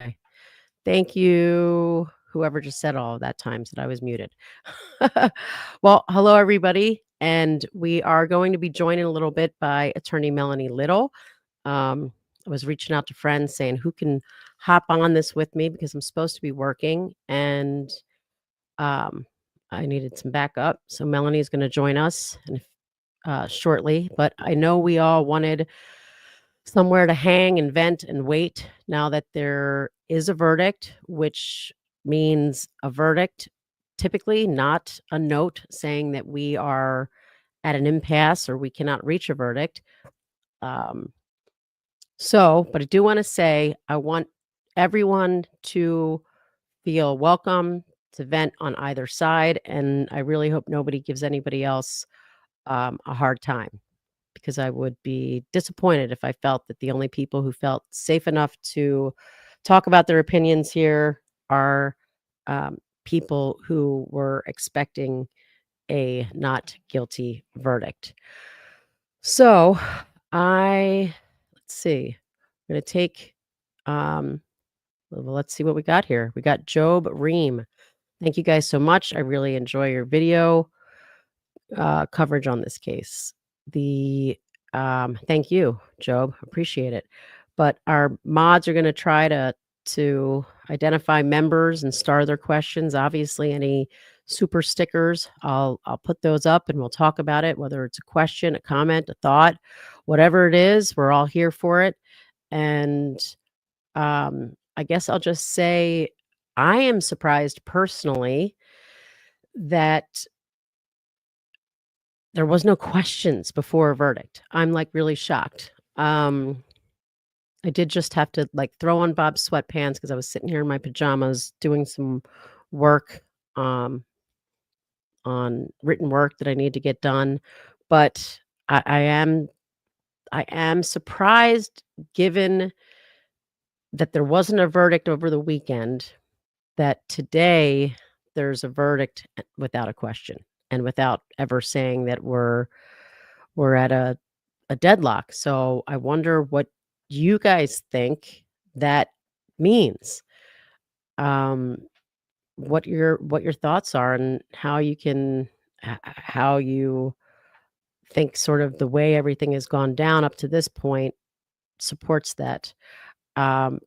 Okay. Thank you, whoever just said all of that times that I was muted. Well, hello, everybody. And we are going to be joined in a little bit by attorney Melanie Little. I was reaching out to friends saying who can hop on this with me because I'm supposed to be working and I needed some backup. So Melanie is going to join us shortly. But I know we all wanted somewhere to hang and vent and wait now that there is a verdict, which means a verdict, typically not a note saying that we are at an impasse or we cannot reach a verdict. But I do want to say I want everyone to feel welcome to vent on either side. And I really hope nobody gives anybody else a hard time, because I would be disappointed if I felt that the only people who felt safe enough to talk about their opinions here are people who were expecting a not guilty verdict. So let's see. I'm going to take, let's see what we got here. We got Job Ream. Thank you guys so much. I really enjoy your video coverage on this case. Thank you, Job. Appreciate it. But our mods are going to try to identify members and star their questions. Obviously, any super stickers, I'll put those up and we'll talk about it, whether it's a question, a comment, a thought, whatever it is, we're all here for it. And I guess I'll just say I am surprised personally that there was no questions before a verdict. I'm like really shocked. I did just have to like throw on Bob's sweatpants because I was sitting here in my pajamas doing some work on written work that I need to get done. But I am surprised, given that there wasn't a verdict over the weekend, that today there's a verdict without a question and without ever saying that we're at a deadlock. So I wonder what you guys think that means. What your thoughts are and how you can how you think sort of the way everything has gone down up to this point supports that. Um,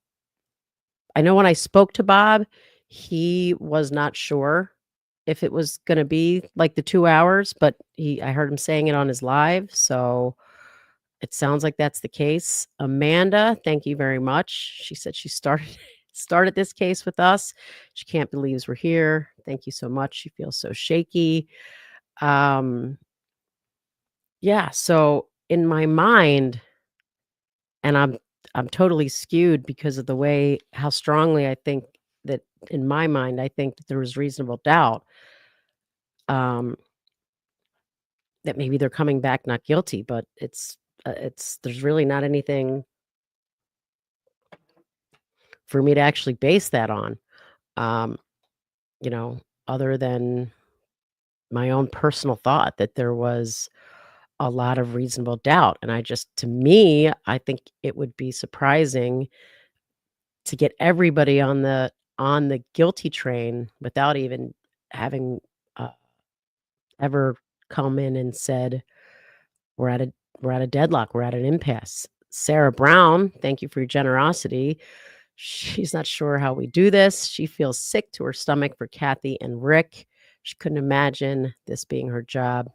I know when I spoke to Bob, he was not sure if it was going to be like the 2 hours, but I heard him saying it on his live, so it sounds like that's the case. Amanda, thank you very much. She said she started this case with us. She can't believe we're here. Thank you so much. She feels so shaky. Yeah, so in my mind, and I'm totally skewed because of the way how strongly I think that in my mind, I think that there was reasonable doubt. Um, that maybe they're coming back not guilty, but it's there's really not anything for me to actually base that on, um, you know, other than my own personal thought that there was a lot of reasonable doubt. And I just, to me, I think it would be surprising to get everybody on the guilty train without even having uh, ever come in and said we're at a we're at a deadlock, we're at an impasse. Sarah Brown, thank you for your generosity. She's not sure how we do this. She feels sick to her stomach for Kathy and Rick. She couldn't imagine this being her job.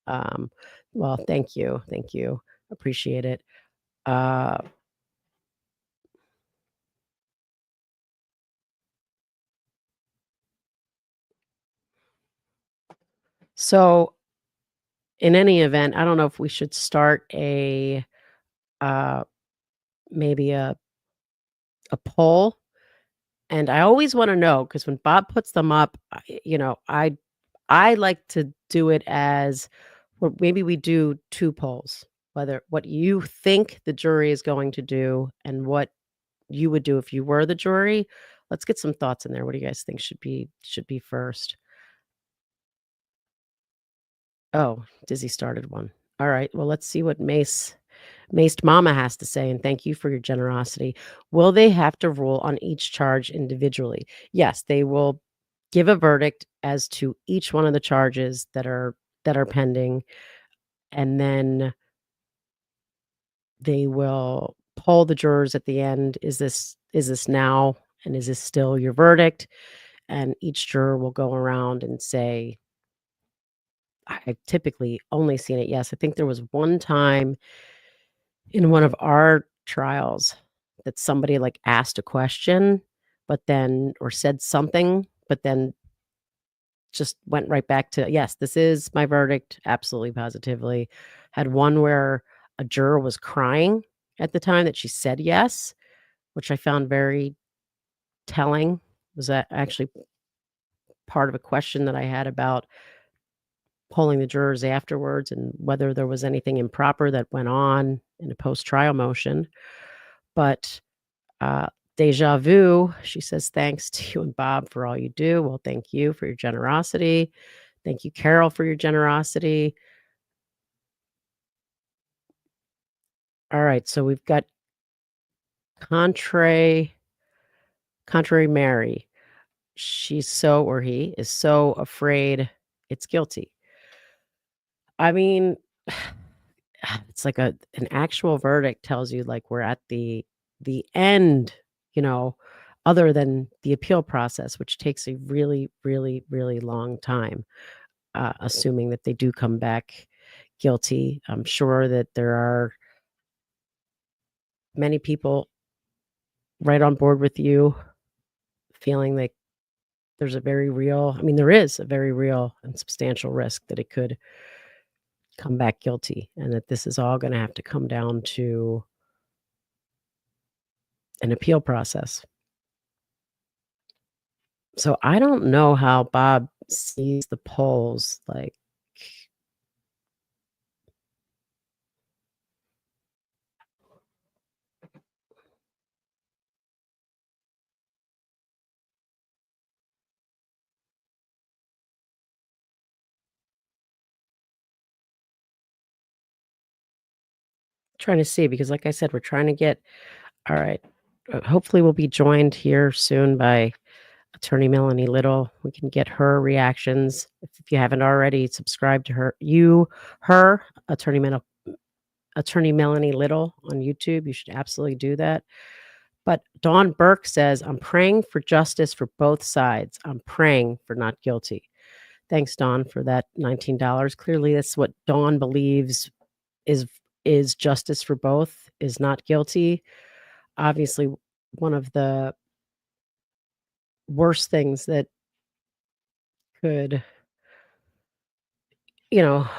Um, well, thank you. Thank you. Appreciate it. Uh, so in any event, I don't know if we should start uh, maybe a poll. And I always want to know because when Bob puts them up, I like to do it as, well, maybe we do two polls, whether what you think the jury is going to do and what you would do if you were the jury. Let's get some thoughts in there. What do you guys think should be first? Oh, Dizzy started one. All right. Well, let's see what Maced Mama has to say, and thank you for your generosity. Will they have to rule on each charge individually? Yes, they will give a verdict as to each one of the charges that are pending, and then they will poll the jurors at the end. Is this now, and is this still your verdict? And each juror will go around and say, I've typically only seen it. Yes, I think there was one time in one of our trials that somebody, like, asked a question, but then or said something, but then just went right back to, "Yes, this is my verdict, absolutely, positively." Had one where a juror was crying at the time that she said yes, which I found very telling. Was that actually part of a question that I had about polling the jurors afterwards and whether there was anything improper that went on in a post-trial motion. But Uh, Deja vu, she says, thanks to you and Bob for all you do. Well, thank you for your generosity. Thank you, Carol, for your generosity. All right, so we've got Contrary, Contrary Mary. She's so, or he is so afraid it's guilty. I mean, it's like an actual verdict tells you like we're at the end, you know, other than the appeal process, which takes a really, really, really long time. Assuming that they do come back guilty. I'm sure that there are many people right on board with you, feeling like there is a very real and substantial risk that it could come back guilty, and that this is all gonna have to come down to an appeal process. So I don't know how Bob sees the polls, like, trying to see because like I said, we're trying to get all right. Hopefully, we'll be joined here soon by Attorney Melanie Little. We can get her reactions. If you haven't already subscribed to her, Attorney Melanie Little on YouTube, you should absolutely do that. But Dawn Burke says, I'm praying for justice for both sides. I'm praying for not guilty. Thanks, Dawn, for that $19. Clearly, that's what Dawn believes is is justice for both, is not guilty. Obviously, one of the worst things that could,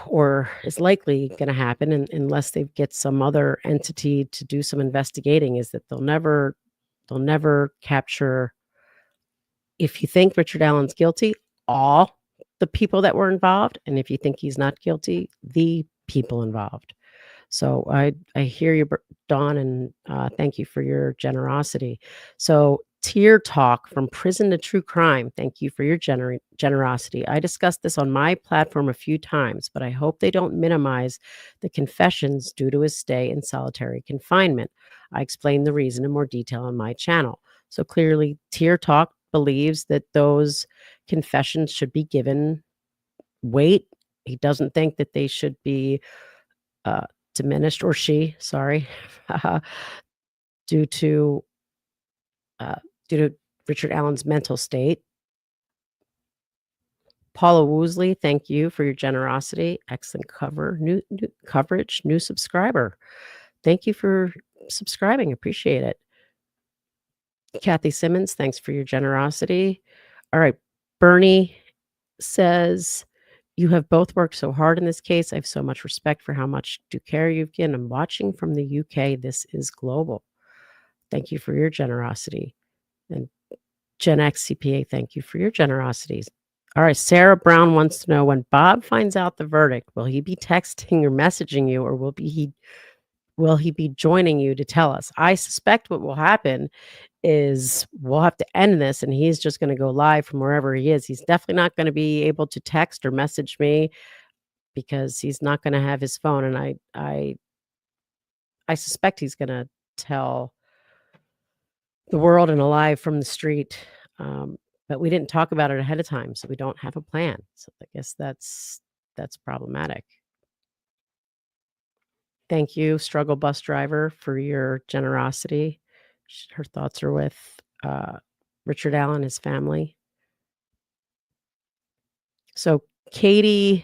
or is likely going to happen unless they get some other entity to do some investigating, is that they'll never capture, if you think Richard Allen's guilty, all the people that were involved, and if you think he's not guilty, the people involved. So I hear you, Dawn, and thank you for your generosity. So Tear Talk from Prison to True Crime. Thank you for your generosity. I discussed this on my platform a few times, but I hope they don't minimize the confessions due to his stay in solitary confinement. I explained the reason in more detail on my channel. So clearly, Tear Talk believes that those confessions should be given weight. He doesn't think that they should be uh, diminished, or she, sorry, due to uh, due to Richard Allen's mental state. Paula Woosley, thank you for your generosity. Excellent new coverage, new subscriber. Thank you for subscribing. Appreciate it. Kathy Simmons, thanks for your generosity. All right, Bernie says, "You have both worked so hard in this case. I have so much respect for how much do care you've given. I'm watching from the UK. This is global. Thank you for your generosity." And Gen X CPA, thank you for your generosities. All right, Sarah Brown wants to know, when Bob finds out the verdict, will he be texting or messaging you, or will he be joining you to tell us? I suspect what will happen is we'll have to end this and he's just going to go live from wherever he is. He's definitely not going to be able to text or message me because he's not going to have his phone, and I suspect he's going to tell the world and alive from the street. But we didn't talk about it ahead of time, so we don't have a plan. So I guess that's problematic. Thank you, Struggle Bus Driver, for your generosity. Her thoughts are with Richard Allen, his family. So Katie,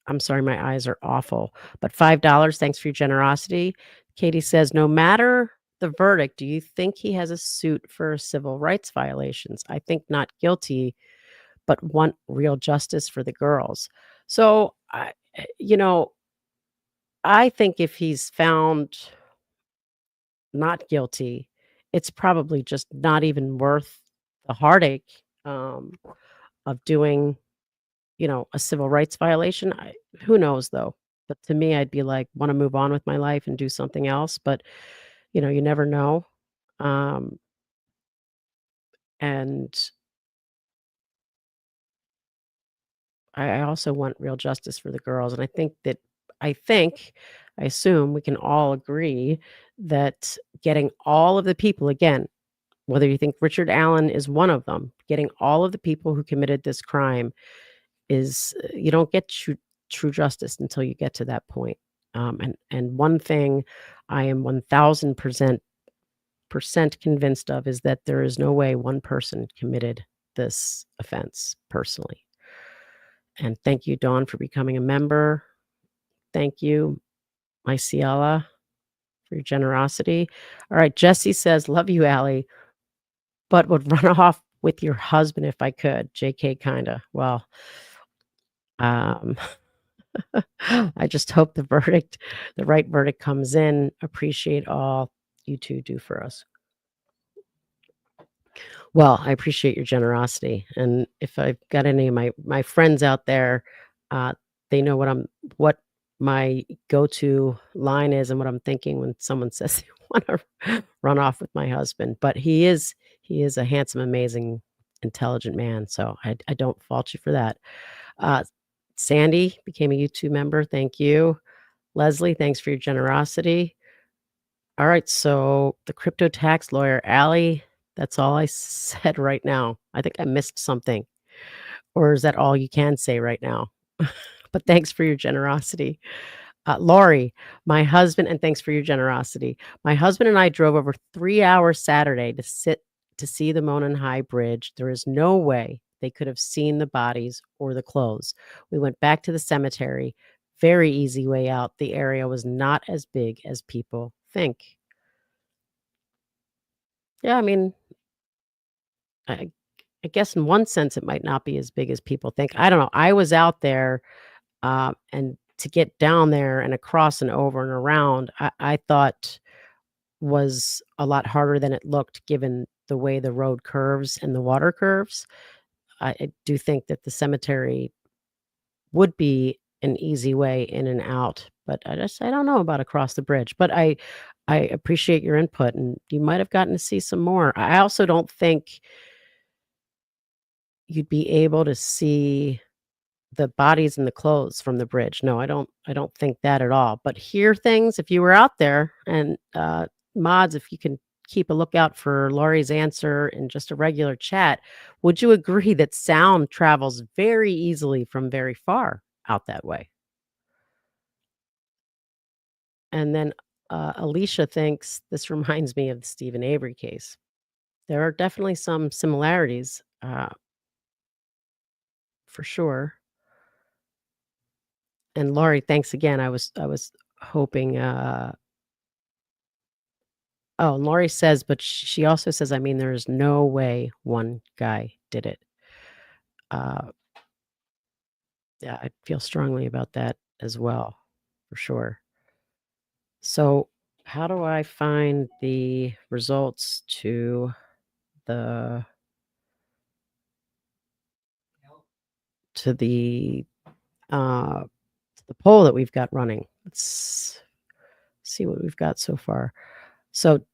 I'm sorry, my eyes are awful, but $5, thanks for your generosity. Katie says, no matter the verdict, do you think he has a suit for civil rights violations? I think not guilty, but want real justice for the girls. So, you know, I think if he's found not guilty, it's probably just not even worth the heartache of doing, a civil rights violation. Who knows though? But to me, I'd be like, want to move on with my life and do something else. But you never know. Um, and I also want real justice for the girls. And I think, I assume we can all agree that getting all of the people, again, whether you think Richard Allen is one of them, getting all of the people who committed this crime is, you don't get true justice until you get to that point. And one thing I am 1000% convinced of is that there is no way one person committed this offense personally. And thank you, Dawn, for becoming a member. Thank you, my Ciela, for your generosity. All right, Jesse says, love you, Allie, but would run off with your husband if I could. JK, kinda. Well, um, I just hope the right verdict comes in. Appreciate all you two do for us. Well, I appreciate your generosity, and if I've got any of my friends out there, uh, they know what my go-to line is and what I'm thinking when someone says they wanna run off with my husband. But he is a handsome, amazing, intelligent man, so I don't fault you for that. Uh, Sandy became a YouTube member, thank you. Leslie, thanks for your generosity. All right, so the crypto tax lawyer, Allie, that's all I said right now. I think I missed something. Or is that all you can say right now? But thanks for your generosity. Lori, my husband, and thanks for your generosity. My husband and I drove over 3 hours Saturday to see the Monon High Bridge. There is no way they could have seen the bodies or the clothes. We went back to the cemetery. Very easy way out. The area was not as big as people think. Yeah, I mean, I I guess in one sense it might not be as big as people think. I don't know. I was out there, and to get down there and across and over and around, I thought was a lot harder than it looked given the way the road curves and the water curves. I do think that the cemetery would be an easy way in and out, but I don't know about across the bridge, but I appreciate your input, and you might have gotten to see some more. I also don't think you'd be able to see the bodies and the clothes from the bridge. No, I don't think that at all, but hear things if you were out there and, mods, if you can keep a lookout for Laurie's answer in just a regular chat, would you agree that sound travels very easily from very far out that way? And then, Alicia thinks, "This reminds me of the Stephen Avery case." There are definitely some similarities, for sure. And Laurie, thanks again. I was hoping, oh, and Laurie says, but she also says, "I mean, there is no way one guy did it." Uh, yeah, I feel strongly about that as well, for sure. So, how do I find the results the to the, uh, the poll that we've got running? Let's see what we've got so far. So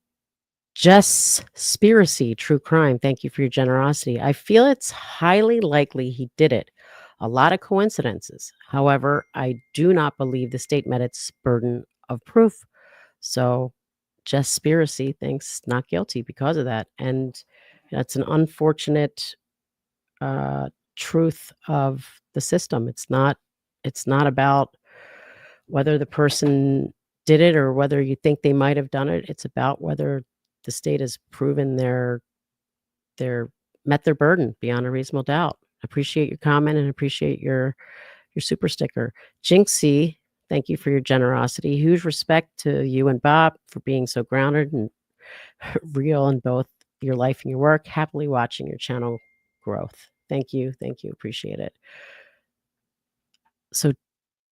Jess Spiracy, true crime. Thank you for your generosity. I feel it's highly likely he did it. A lot of coincidences. However, I do not believe the state met its burden of proof. So Jess Spiracy thinks not guilty because of that. And that's an unfortunate uh, truth of the system. It's not about whether the person did it or whether you think they might have done it. It's about whether the state has proven their met their burden beyond a reasonable doubt. Appreciate your comment and appreciate your super sticker. Jinxie, thank you for your generosity. Huge respect to you and Bob for being so grounded and real in both your life and your work. Happily watching your channel growth. Thank you. Thank you. Appreciate it. So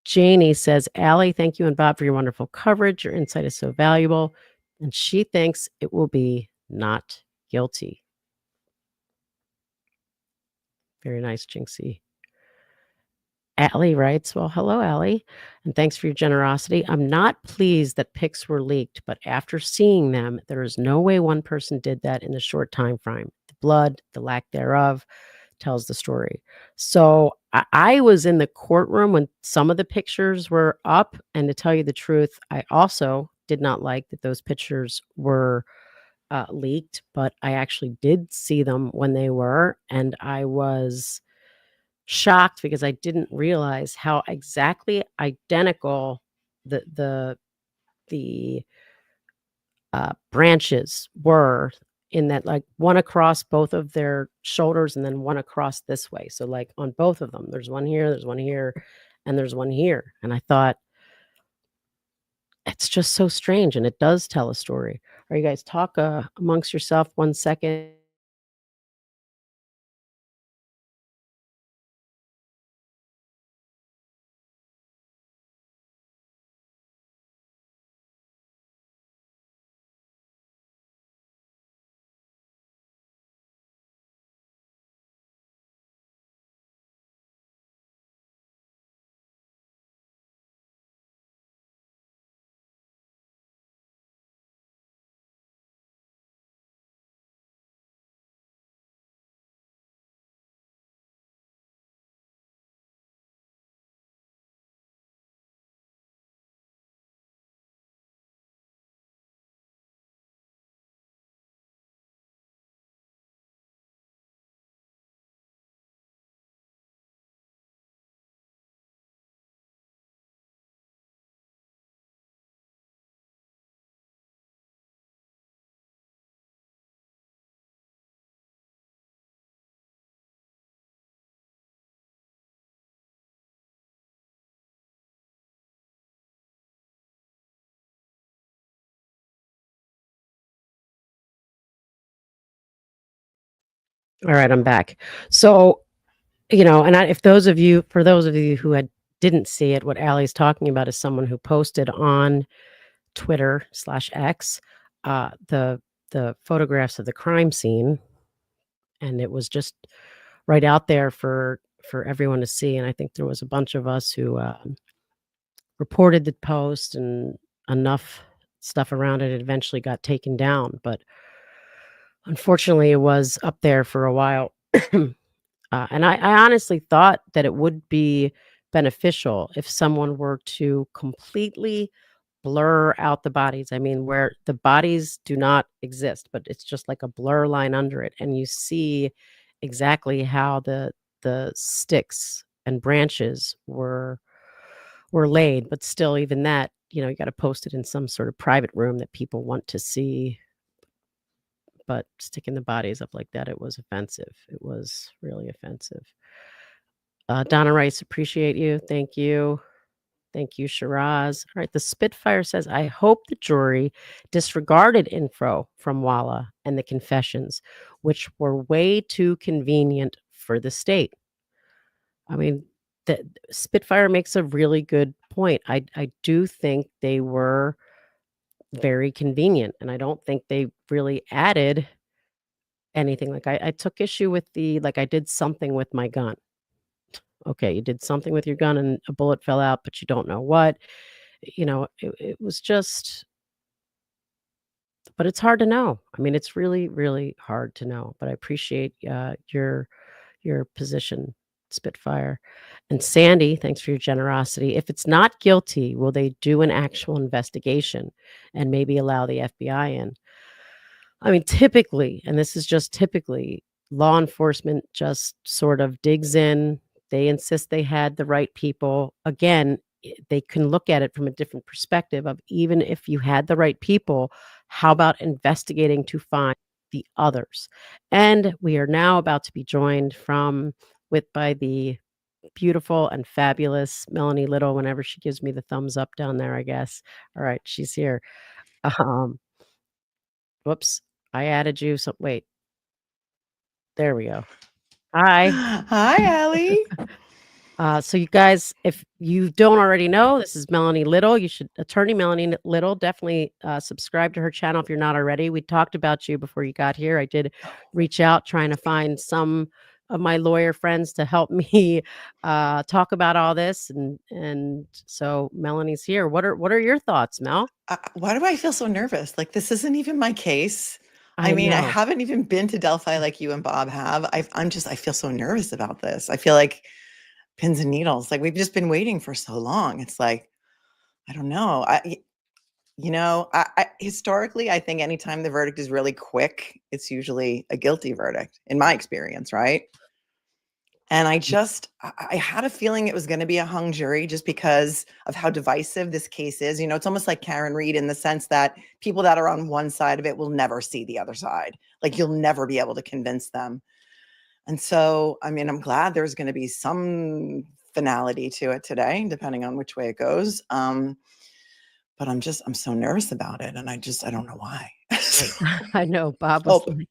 Janie says, Allie, thank you and Bob for your wonderful coverage. Your insight is so valuable. And she thinks it will be not guilty. Very nice, Jinxie. Allie writes, well, hello, Allie, and thanks for your generosity. I'm not pleased that pics were leaked, but after seeing them, there is no way one person did that in a short time frame. The blood, the lack thereof, tells the story. So I was in the courtroom when some of the pictures were up, and to tell you the truth, I also did not like that those pictures were leaked, but I actually did see them when they were, and I was shocked because I didn't realize how exactly identical the the branches were in that, like, one across both of their shoulders and then one across this way. So, like, on both of them, there's one here, and there's one here. And I thought, it's just so strange, and it does tell a story. Are you guys talk amongst yourself 1 second? All right, I'm back. So, and if those of you who didn't see it, what Allie's talking about is someone who posted on Twitter/X the photographs of the crime scene, and it was just right out there for everyone to see, and I think there was a bunch of us who, reported the post, and enough stuff around it eventually got taken down, but unfortunately, it was up there for a while. And I honestly thought that it would be beneficial if someone were to completely blur out the bodies. I mean, where the bodies do not exist, but it's just like a blur line under it, and you see exactly how the sticks and branches were laid. But still, even that, you got to post it in some sort of private room that people want to see. But sticking the bodies up like that, it was offensive. It was really offensive. Donna Rice, appreciate you. Thank you. Thank you, Shiraz. All right, the Spitfire says, I hope the jury disregarded info from Walla and the confessions, which were way too convenient for the state. I mean, the Spitfire makes a really good point. I do think they were very convenient, and I don't think they really added anything. Like I took issue with the like I did something with my gun. Okay, you did something with your gun and a bullet fell out, but you don't know what. It was just, but it's hard to know. I mean, it's really, really hard to know. But I appreciate your position, Spitfire. And Sandy, thanks for your generosity. If it's not guilty, will they do an actual investigation and maybe allow the FBI in? I mean, typically, and this is just typically, law enforcement just sort of digs in. They insist they had the right people. Again, they can look at it from a different perspective of even if you had the right people, how about investigating to find the others? And we are now about to be joined by the beautiful and fabulous Melanie Little whenever she gives me the thumbs up down there, I guess. All right, she's here. Um, Whoops, I added you. So wait, there we go. Hi. Hi, Allie. So you guys, if you don't already know, this is Melanie Little. Attorney Melanie Little, definitely subscribe to her channel if you're not already. We talked about you before you got here. I did reach out trying to find some of my lawyer friends to help me talk about all this, and so Melanie's here. What are your thoughts, Mel? Why do I feel so nervous? Like this isn't even my case. I I mean, I know. haven't even been to Delphi like you and Bob have. I feel so nervous about this. I feel like pins and needles. Like we've just been waiting for so long. It's like, I don't know. Historically, I think anytime the verdict is really quick, it's usually a guilty verdict in my experience, right? And I had a feeling it was going to be a hung jury just because of how divisive this case is. It's almost like Karen Reed in the sense that people that are on one side of it will never see the other side. Like you'll never be able to convince them. And so, I mean, I'm glad there's going to be some finality to it today, depending on which way it goes. But I'm so nervous about it. And I don't know why. I know Bob was like,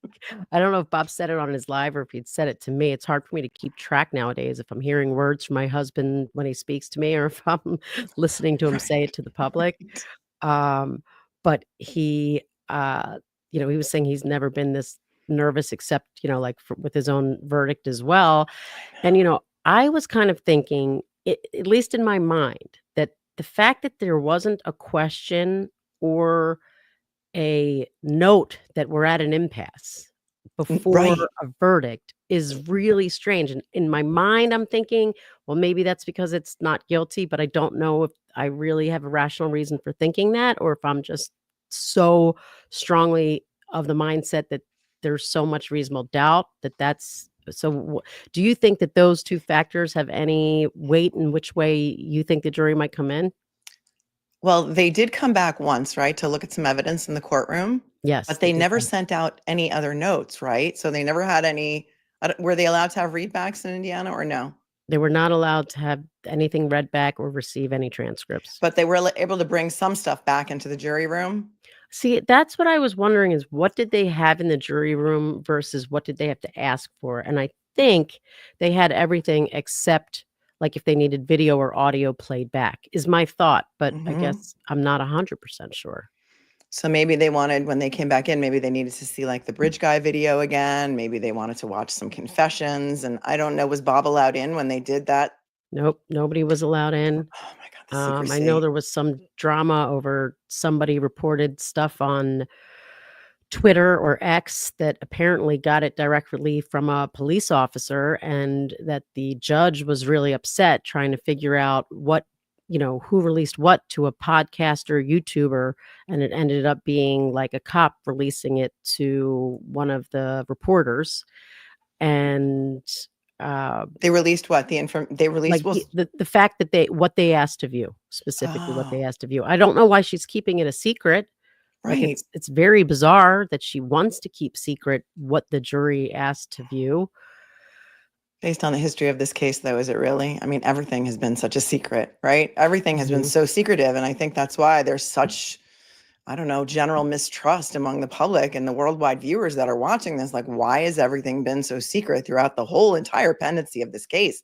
I don't know if Bob said it on his live or if he'd said it to me. It's hard for me to keep track nowadays if I'm hearing words from my husband when he speaks to me or if I'm listening to him say it to the public. But he, he was saying he's never been this nervous except, like with his own verdict as well. And, I was kind of thinking, at least in my mind, that the fact that there wasn't a question or a note that we're at an impasse before Right. a verdict is really strange. And in my mind, I'm thinking, well, maybe that's because it's not guilty, but I don't know if I really have a rational reason for thinking that, or if I'm just so strongly of the mindset that there's so much reasonable doubt that's so. Do you think that those two factors have any weight in which way you think the jury might come in? Well, they did come back once, right, to look at some evidence in the courtroom, Yes, but they they did never that. sent out any other notes, right? So they never had any. Were they allowed to have readbacks in Indiana or no? They were not allowed to have anything read back or receive any transcripts. But they were able to bring some stuff back into the jury room. See, that's what I was wondering is what did they have in the jury room versus what did they have to ask for? And I think they had everything except like if they needed video or audio played back is my thought, but I Mhm. guess I'm not 100% sure. So maybe they wanted, when they came back in, maybe they needed to see like the bridge guy video again. Maybe they wanted to watch some confessions. And I don't know, was Bob allowed in when they did that? Nope, nobody was allowed in. Oh my God, the I know secrecy. there was some drama over somebody reported stuff on Twitter or X that apparently got it directly from a police officer, and that the judge was really upset trying to figure out what, who released what to a podcaster, YouTuber, and it ended up being like a cop releasing it to one of the reporters. And They released what? They released, like well, the fact that what they asked of you, specifically what they oh, asked of you. I don't know why she's keeping it a secret. Like, right. it's very bizarre that she wants to keep secret what the jury asked of you. Based on the history of this case, though, is it really? I mean, everything has been such a secret, right? Everything has been Mhm. so secretive. And I think that's why there's such, I don't know, general mistrust among the public and the worldwide viewers that are watching this. Like, why has everything been so secret throughout the whole entire pendency of this case?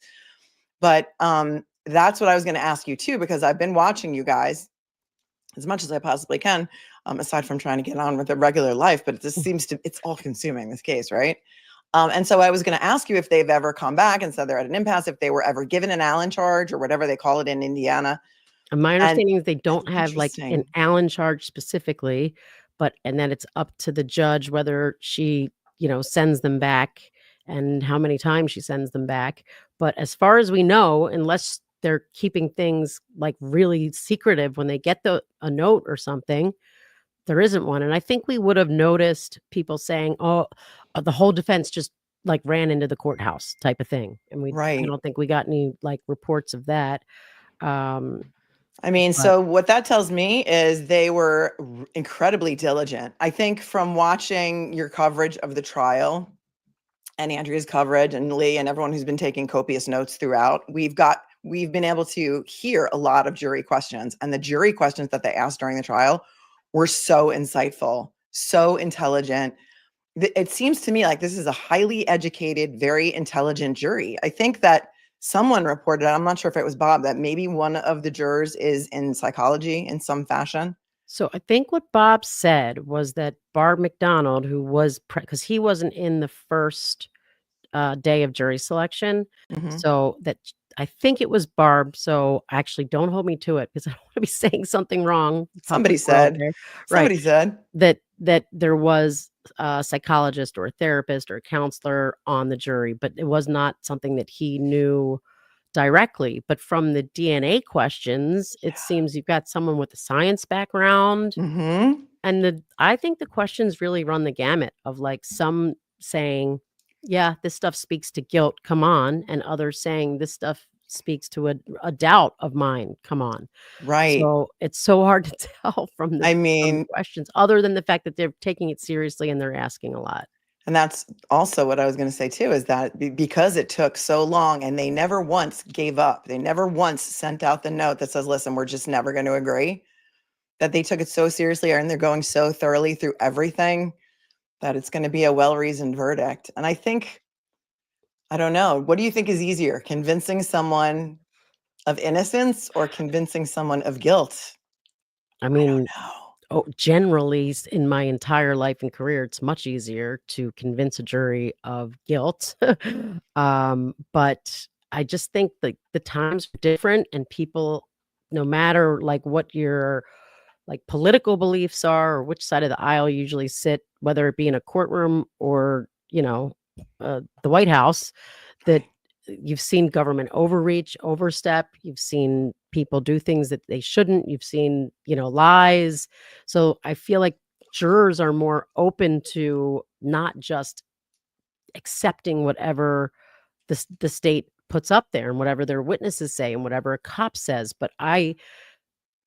But that's what I was going to ask you too, because I've been watching you guys as much as I possibly can, aside from trying to get on with a regular life. But it just seems to, it's all consuming, this case, right? And so I was going to ask you if they've ever come back and said they're at an impasse, if they were ever given an Allen charge or whatever they call it in Indiana. And my And understanding is they it's don't have, like, an interesting. Allen charge specifically, and that it's up to the judge whether she, sends them back and how many times she sends them back. But as far as we know, unless they're keeping things, like, really secretive when they get a note or something, there isn't one. And I think we would have noticed people saying, "Oh, the whole defense just, like, ran into the courthouse," type of thing. And I Right. don't think we got any, like, reports of that. Um, I mean, but so what that tells me is they were incredibly diligent. I think from watching your coverage of the trial and Andrea's coverage and Lee and everyone who's been taking copious notes throughout, we've been able to hear a lot of jury questions, and the jury questions that they asked during the trial were so insightful, so intelligent. It seems to me like this is a highly educated, very intelligent jury. I think that someone reported, I'm not sure if it was Bob, that maybe one of the jurors is in psychology in some fashion. So I think what Bob said was that Barb McDonald, who was because he wasn't in the first day of jury selection, Mhm. so I think it was Barb. So actually, don't hold me to it because I don't want to be saying something wrong. Somebody Public world said, there, right? somebody said, That there was a psychologist or a therapist or a counselor on the jury, but it was not something that he knew directly. But from the DNA questions, it seems you've got someone with a science background. mhm, And I think the questions really run the gamut of, like, some saying, "Yeah, this stuff speaks to guilt, come on," and others saying, "This stuff speaks to a doubt of mine, come on." right. So, it's so hard to tell I from the mean, questions, other than the fact that they're taking it seriously and they're asking a lot. and that's also what I was going to say too, is that because it took so long and they never once gave up, they never once sent out the note that says, listen, we're just never going to agree, that they took it so seriously and they're going so thoroughly through everything that it's going to be a well-reasoned verdict. And I think, I don't know, what do you think is easier, convincing someone of innocence or convincing someone of guilt? I I don't mean, know. generally, in my entire life and career, it's much easier to convince a jury of guilt. But I just think the times are different, and people, no matter, like, what your, like, political beliefs are or which side of the aisle you usually sit, whether it be in a courtroom or, the White House, that Right. you've seen government overreach, overstep, you've seen people do things that they shouldn't, you've seen, lies. So I feel like jurors are more open to not just accepting whatever the state puts up there and whatever their witnesses say and whatever a cop says. But I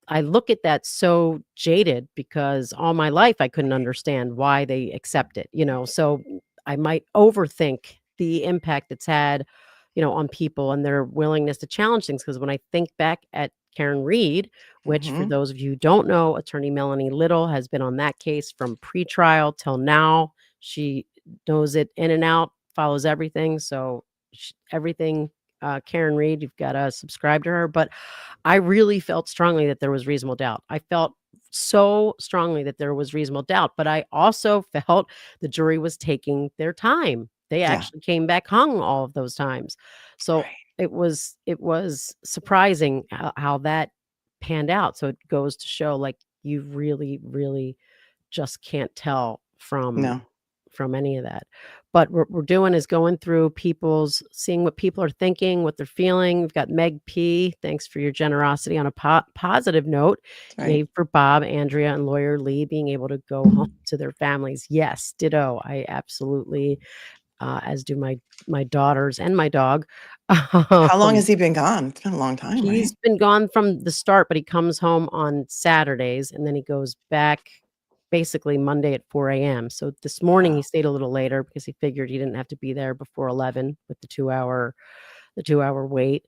look at that so jaded because all my life I couldn't understand why they accept it, so I might overthink the impact it's had, on people and their willingness to challenge things. Because when I think back at Karen Reed, which, for Mhm. those of you who don't know, attorney Melanie Little has been on that case from pretrial till now. She knows it in and out, follows everything. So everything, Karen Reed, you've got to subscribe to her. But I really felt strongly that there was reasonable doubt. I felt so strongly that there was reasonable doubt, but I also felt the jury was taking their time. They Yeah. actually came back hung all of those times. So Right. it was surprising how that panned out. So it goes to show, like, you really, really just can't tell No. from any of that. But what we're doing is going through people's seeing what people are thinking, what they're feeling. We've got Meg P. Thanks for your generosity. On a positive note, That's right. yay for Bob, Andrea, and lawyer Lee being able to go home to their families. Yes, ditto. I absolutely, as do my daughters and my dog. How long Um, has he been gone? It's been a long time, right? He's been gone from the start, but he comes home on Saturdays, and then he goes back basically Monday at 4 a.m. So this morning, he Wow. stayed a little later because he figured he didn't have to be there before 11 with the 2-hour wait.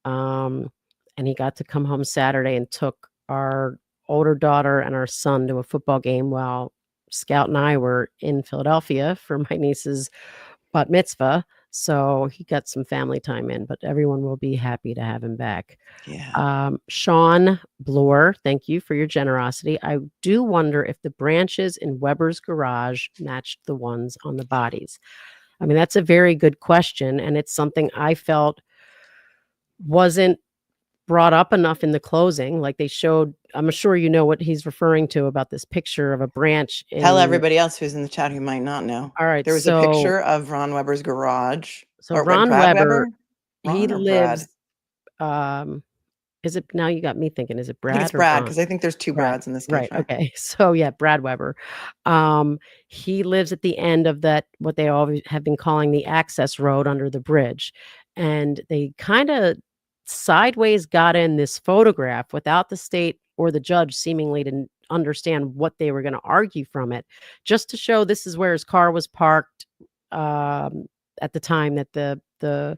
Um, and he got to come home Saturday and took our older daughter and our son to a football game while Scout and I were in Philadelphia for my niece's bat mitzvah. So he got some family time in, but everyone will be happy to have him back. Yeah. Sean Bloor, thank you for your generosity. I do wonder if the branches in Weber's garage matched the ones on the bodies. I mean, that's a very good question, and it's something I felt wasn't brought up enough in the closing. Like, they showed, I'm sure you know what he's referring to about this picture of a branch Tell in. everybody else who's in the chat who might not know. All right, There was a so picture of Ron Weber's garage, or Ron Brad Weber, Weber? he Ron or Brad? lives, um is it, now you got me thinking, is it I think it's Brad or Brad Ron? because I think there's 2 Brad. Brads in this case, Right, right? okay. So, yeah, Brad Weber. He lives at the end of that, what they always have been calling the access road under the bridge, and they kinda sideways got in this photograph without the state or the judge seemingly to understand what they were gonna argue from it, just to show this is where his car was parked, um, at the time that the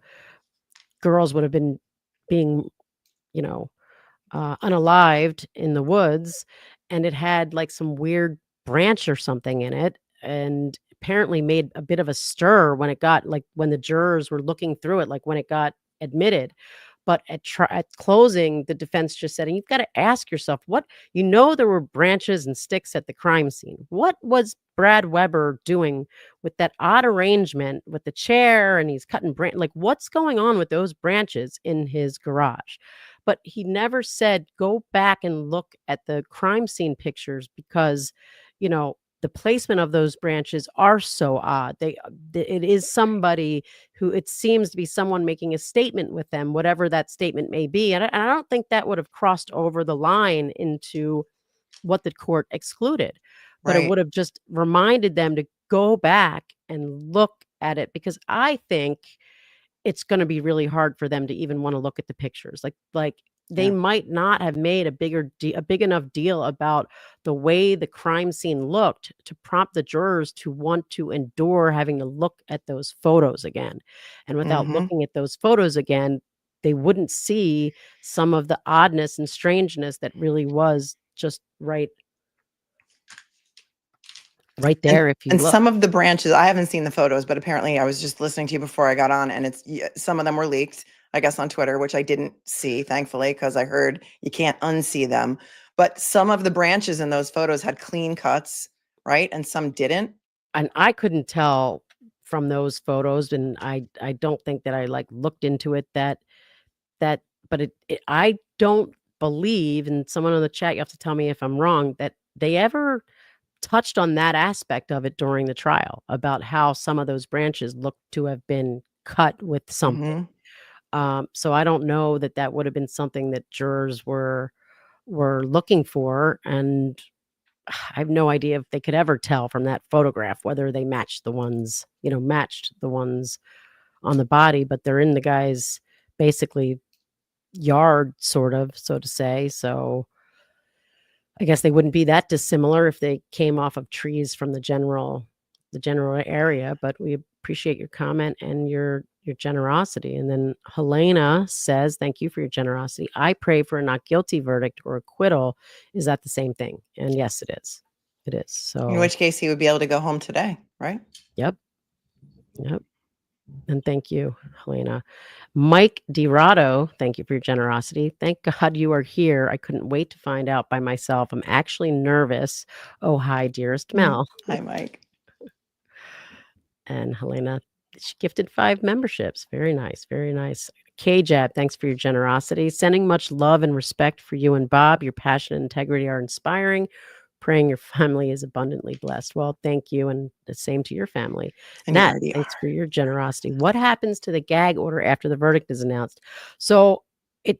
girls would have been being, you know, unalived in the woods, and it had, like, some weird branch or something in it, and apparently made a bit of a stir when it got, like, when the jurors were looking through it, like, when it got admitted. But at closing, the defense just said, and you've gotta ask yourself, what, there were branches and sticks at the crime scene. What was Brad Weber doing with that odd arrangement with the chair, and he's cutting like, what's going on with those branches in his garage? But he never said, "Go back and look at the crime scene pictures because, the placement of those branches are so odd." It is somebody who, it seems to be someone making a statement with them, whatever that statement may be, and I don't think that would have crossed over the line into what the court excluded, but it Right. would have just reminded them to go back and look at it, because I think it's gonna be really hard for them to even wanna look at the pictures. Like, they Yeah. might not have made a big enough deal about the way the crime scene looked to prompt the jurors to want to endure having to look at those photos again. And without Mhm. looking at those photos again, they wouldn't see some of the oddness and strangeness that really was just right And there if you and look. some of the branches, I haven't seen the photos, but apparently I was just listening to you before I got on, and some of them were leaked, I guess, on Twitter, which I didn't see, thankfully, because I heard you can't unsee them. But some of the branches in those photos had clean cuts, right? And some didn't. And I couldn't tell from those photos, and I don't think that I, like, looked into it that but I don't believe, and someone in the chat, you have to tell me if I'm wrong, that they ever touched on that aspect of it during the trial, about how some of those branches looked to have been cut with something. Mhm. So I don't know that that would have been something that jurors were looking for, and I have no idea if they could ever tell from that photograph whether they matched the ones on the body, but they're in the guy's basically yard, sort of, so to say. So I guess they wouldn't be that dissimilar if they came off of trees from the general area. But we appreciate your comment and your generosity. And then Helena says, "Thank you for your generosity. I pray for a not guilty verdict or acquittal. Is that the same thing?" And yes, it is. It is. In So, which case he would be able to go home today, right? yep, yep. And thank you, Helena. Mike DiRado, thank you for your generosity. Thank God you are here. I couldn't wait to find out by myself. I'm actually nervous. Oh, hi, dearest Mel. Hi, Mike. And Helena, she gifted 5 memberships. Very nice. Very nice. KJAB, thanks for your generosity. Sending much love and respect for you and Bob. Your passion and integrity are inspiring. Praying your family is abundantly blessed. Well, thank you. And the same to your family. And you Nat, already thanks are. for your generosity. What happens to the gag order after the verdict is announced? So it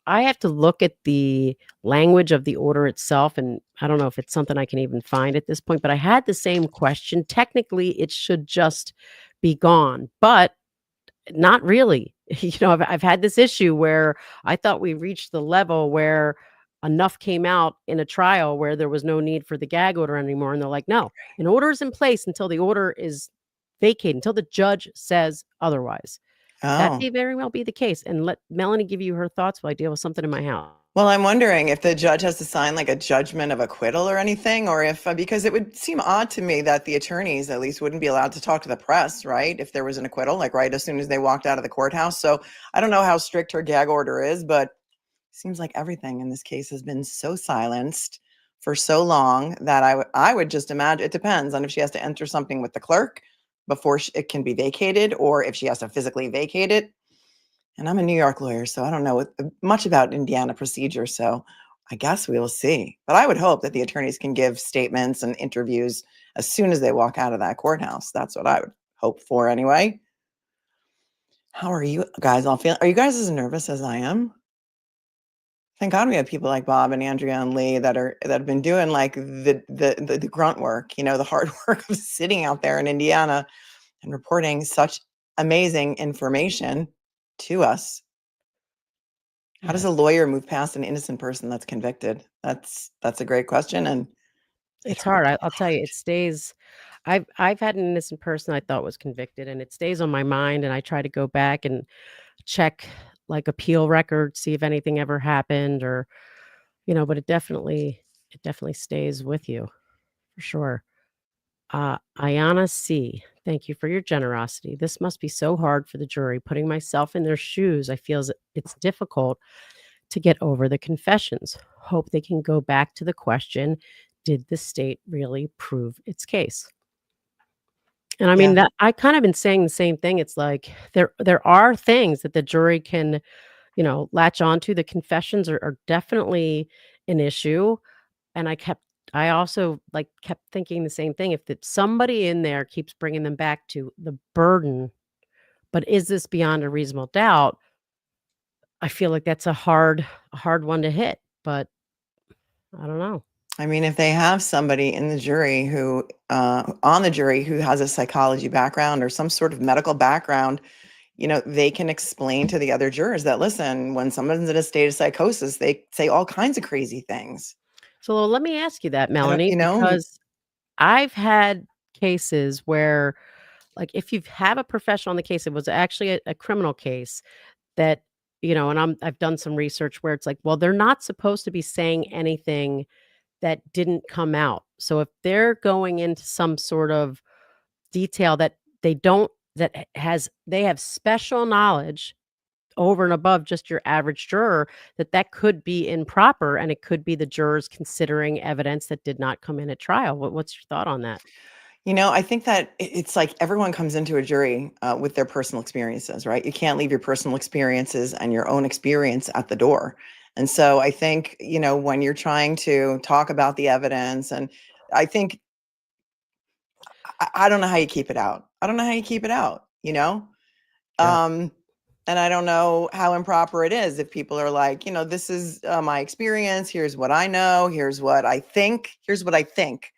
I have to look at the language of the order itself, and I don't know if it's something I can even find at this point, but I had the same question. Technically, it should just be gone, but not really. I've had this issue where I thought we reached the level where enough came out in a trial where there was no need for the gag order anymore, and they're like, "No, an order is in place until the order is vacated, until the judge says otherwise." That Oh. may very well be the case, and let Melanie give you her thoughts while I deal with something in my house. Well, I'm wondering if the judge has to sign like a judgment of acquittal or anything, or if, because it would seem odd to me that the attorneys at least wouldn't be allowed to talk to the press, right? If there was an acquittal, like right as soon as they walked out of the courthouse. So I don't know how strict her gag order is, but it seems like everything in this case has been so silenced for so long that I would just imagine it depends on if she has to enter something with the clerk before it can be vacated, or if she has to physically vacate it. And I'm a New York lawyer, so I don't know much about Indiana procedure. So I guess we will see. But I would hope that the attorneys can give statements and interviews as soon as they walk out of that courthouse. That's what I would hope for anyway. How are you guys all feeling? Are you guys as nervous as I am? Thank God we have people like Bob and Andrea and Lee that have been doing like the grunt work, the hard work of sitting out there in Indiana and reporting such amazing information to us. How does a Yes. lawyer move past an innocent person that's convicted? That's a great question, and it It's hard. hurts I'll my tell you, heart. it stays. I've had an innocent person I thought was convicted, and it stays on my mind, and I try to go back and check, like, appeal records, see if anything ever happened or, but it definitely stays with you for sure. Ayana C, thank you for your generosity. This must be so hard for the jury. Putting myself in their shoes, I feel it's difficult to get over the confessions. Hope they can go back to the question, did the state really prove its case? And I mean Yeah. that I kind of been saying the same thing. It's like there are things that the jury can, latch onto. The confessions are definitely an issue. And I also like kept thinking the same thing. If that somebody in there keeps bringing them back to the burden, but is this beyond a reasonable doubt? I feel like that's a hard one to hit, but I don't know. I mean, if they have somebody in the jury who, on the jury who has a psychology background or some sort of medical background, they can explain to the other jurors that, listen, when someone's in a state of psychosis, they say all kinds of crazy things. So let me ask you that, I don't, Melanie, because I've had cases where, like, if you have a professional on the case, it was actually a criminal case that, and I've done some research where it's like, well, they're not supposed to be saying anything that didn't come out. So if they're going into some sort of detail that they don't that has they have special knowledge over and above just your average juror, that could be improper, and it could be the jurors considering evidence that did not come in at trial. What's your thought on that? I think that it's like everyone comes into a jury with their personal experiences, right? You can't leave your personal experiences and your own experience at the door. And so I think, when you're trying to talk about the evidence, and I think, I don't know how you keep it out. I don't know how you keep it out, Yeah. Um, and I don't know how improper it is if people are like, this is my experience. Here's what I know. Here's what I think. Here's what I think.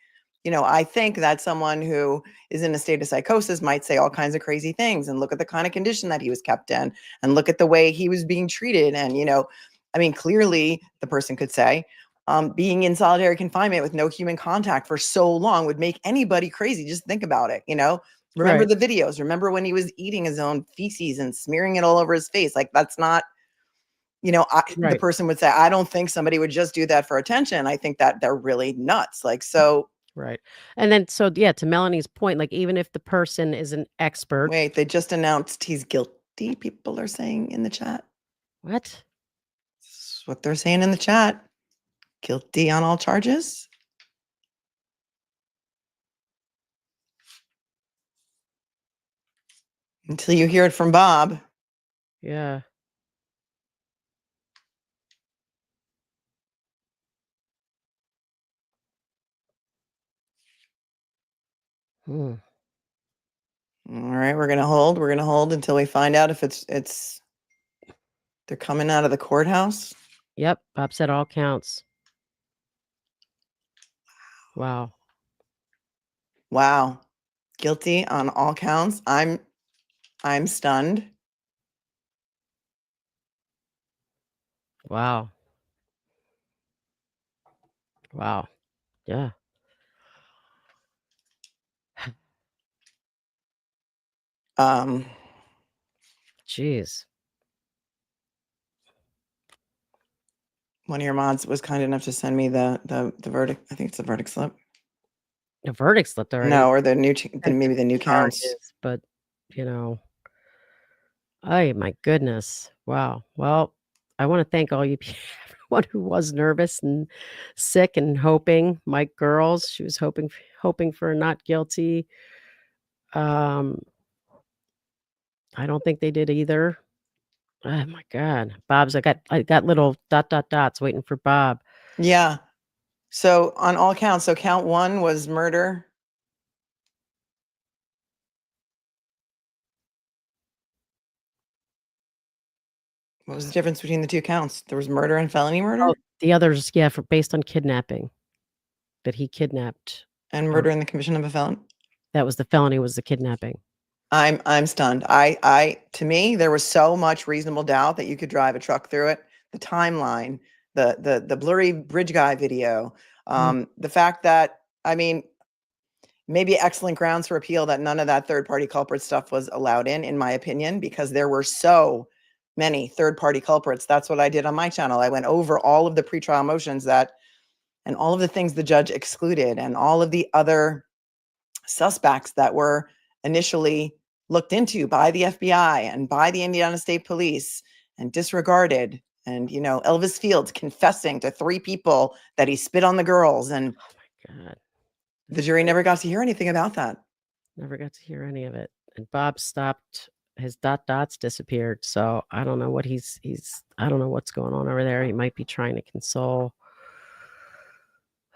I think that someone who is in a state of psychosis might say all kinds of crazy things, and look at the kind of condition that he was kept in, and look at the way he was being treated. And, I mean, clearly the person could say, being in solitary confinement with no human contact for so long would make anybody crazy. Just think about it, Remember Right. the videos. Remember when he was eating his own feces and smearing it all over his face. Like, that's not, the Right. person would say, I don't think somebody would just do that for attention. I think that they're really nuts. Like, so Right. And then so yeah, to Melanie's point, like even if the person is an expert. Wait, they just announced he's guilty, people are saying in the chat. What? This is what they're saying in the chat. Guilty on all charges. Until you hear it from Bob. Yeah. Hmm. All right, we're gonna hold. We're gonna hold until we find out if it's they're coming out of the courthouse. Yep. Bob said all counts. Wow. Wow. Guilty on all counts. I'm stunned. Wow. Wow. Yeah. Um Jeez. One of your mods was kind enough to send me the verdict. I think it's the verdict slip. The verdict slipped already. No, or the new And maybe the new counts. charges, but you know, oh my goodness. Wow. Well, I want to thank all you everyone who was nervous and sick and hoping. My girls, she was hoping for a not guilty. Um, I don't think they did either. Oh my God. Bob's I got little dots waiting for Bob. Yeah. So on all counts, so count 1 was murder. What was the difference between the 2 counts? There was murder and felony murder? Oh, the others, yeah, for based on kidnapping. That he kidnapped. And murder in the commission of a felon? That was the felony, was the kidnapping. I'm stunned. To me, there was so much reasonable doubt that you could drive a truck through it. The timeline, the blurry bridge guy video, the fact that, I mean, maybe excellent grounds for appeal that none of that third-party culprit stuff was allowed in my opinion, because there were so many third-party culprits. That's what I did on my channel. I went over all of the pretrial motions and all of the things the judge excluded and all of the other suspects that were initially looked into by the FBI and by the Indiana State Police and disregarded. And, Elvis Fields confessing to 3 people that he spit on the girls. And Oh my God. the jury never got to hear anything about that. Never got to hear any of it. And Bob stopped, his dots disappeared. So I don't know what he's I don't know what's going on over there. He might be trying to console.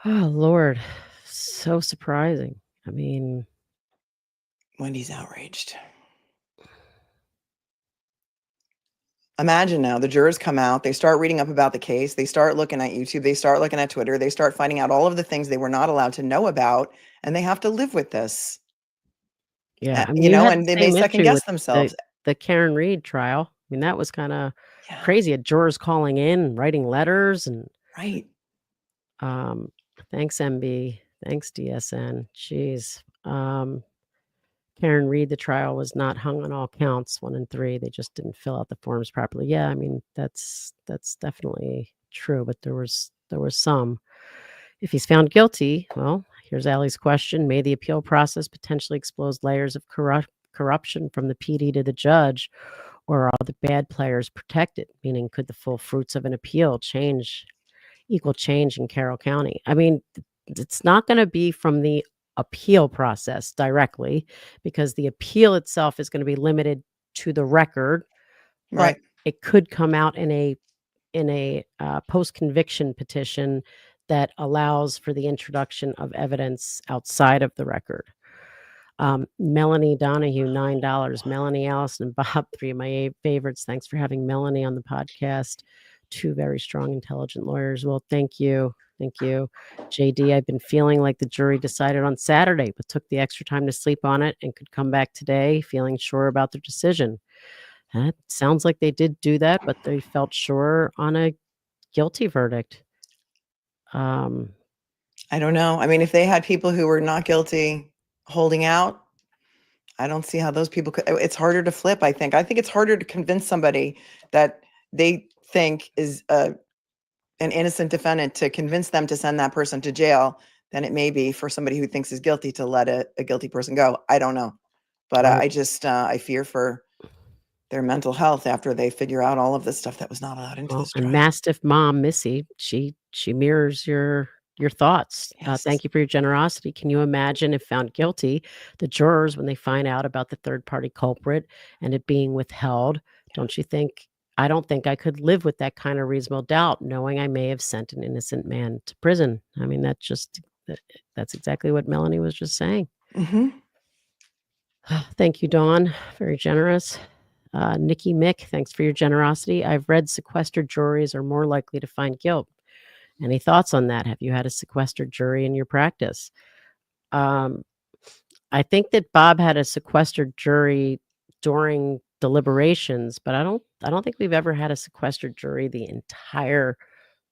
Oh Lord. So surprising. I mean, Wendy's outraged. Imagine now the jurors come out, they start reading up about the case, they start looking at YouTube, they start looking at Twitter, they start finding out all of the things they were not allowed to know about, and they have to live with this. yeah, I mean, you had And the they may same second issue guess with themselves. the Karen Reed trial. I mean, that was kind of Yeah, crazy. Jurors calling in, writing letters, and right. thanks MB, thanks DSN. Jeez. Karen Reed, the trial was not hung on all counts 1 and 3. They just didn't fill out the forms properly. Yeah, I mean that's definitely true, but there was some. If he's found guilty, well, here's Allie's question: may the appeal process potentially expose layers of corruption from the PD to the judge, or are the bad players protected? Meaning, could the full fruits of an appeal equal change in Carroll County? I mean, it's not going to be from the appeal process directly, because the appeal itself is going to be limited to the record, but Right. it could come out in a post-conviction petition that allows for the introduction of evidence outside of the record. Melanie Donahue, $9. Melanie, Allison, and Bob, 3 of my favorites. Thanks for having Melanie on the podcast. 2 very strong, intelligent lawyers. Well, thank you. Thank you. JD, I've been feeling like the jury decided on Saturday, but took the extra time to sleep on it and could come back today feeling sure about their decision. It sounds like they did do that, but they felt sure on a guilty verdict. I don't know. I mean, if they had people who were not guilty holding out, I don't see how those people could. It's harder to flip, I think. I think it's harder to convince somebody that they think is an innocent defendant, to convince them to send that person to jail, than it may be for somebody who thinks is guilty to let a guilty person go. I don't know. But Right. I fear for their mental health after they figure out all of this stuff that was not allowed into Well, this and trial. Mastiff mom, Missy, she mirrors your thoughts. Yes. Thank you for your generosity. Can you imagine if found guilty, the jurors, when they find out about the third party culprit and it being withheld, don't you think I don't think I could live with that kind of reasonable doubt, knowing I may have sent an innocent man to prison. I mean, that's exactly what Melanie was just saying. Hmm. Thank you, Dawn. Very generous. Nikki Mick, thanks for your generosity. I've read sequestered juries are more likely to find guilt. Any thoughts on that? Have you had a sequestered jury in your practice? Um, I think that Bob had a sequestered jury during deliberations, but I don't think we've ever had a sequestered jury the entire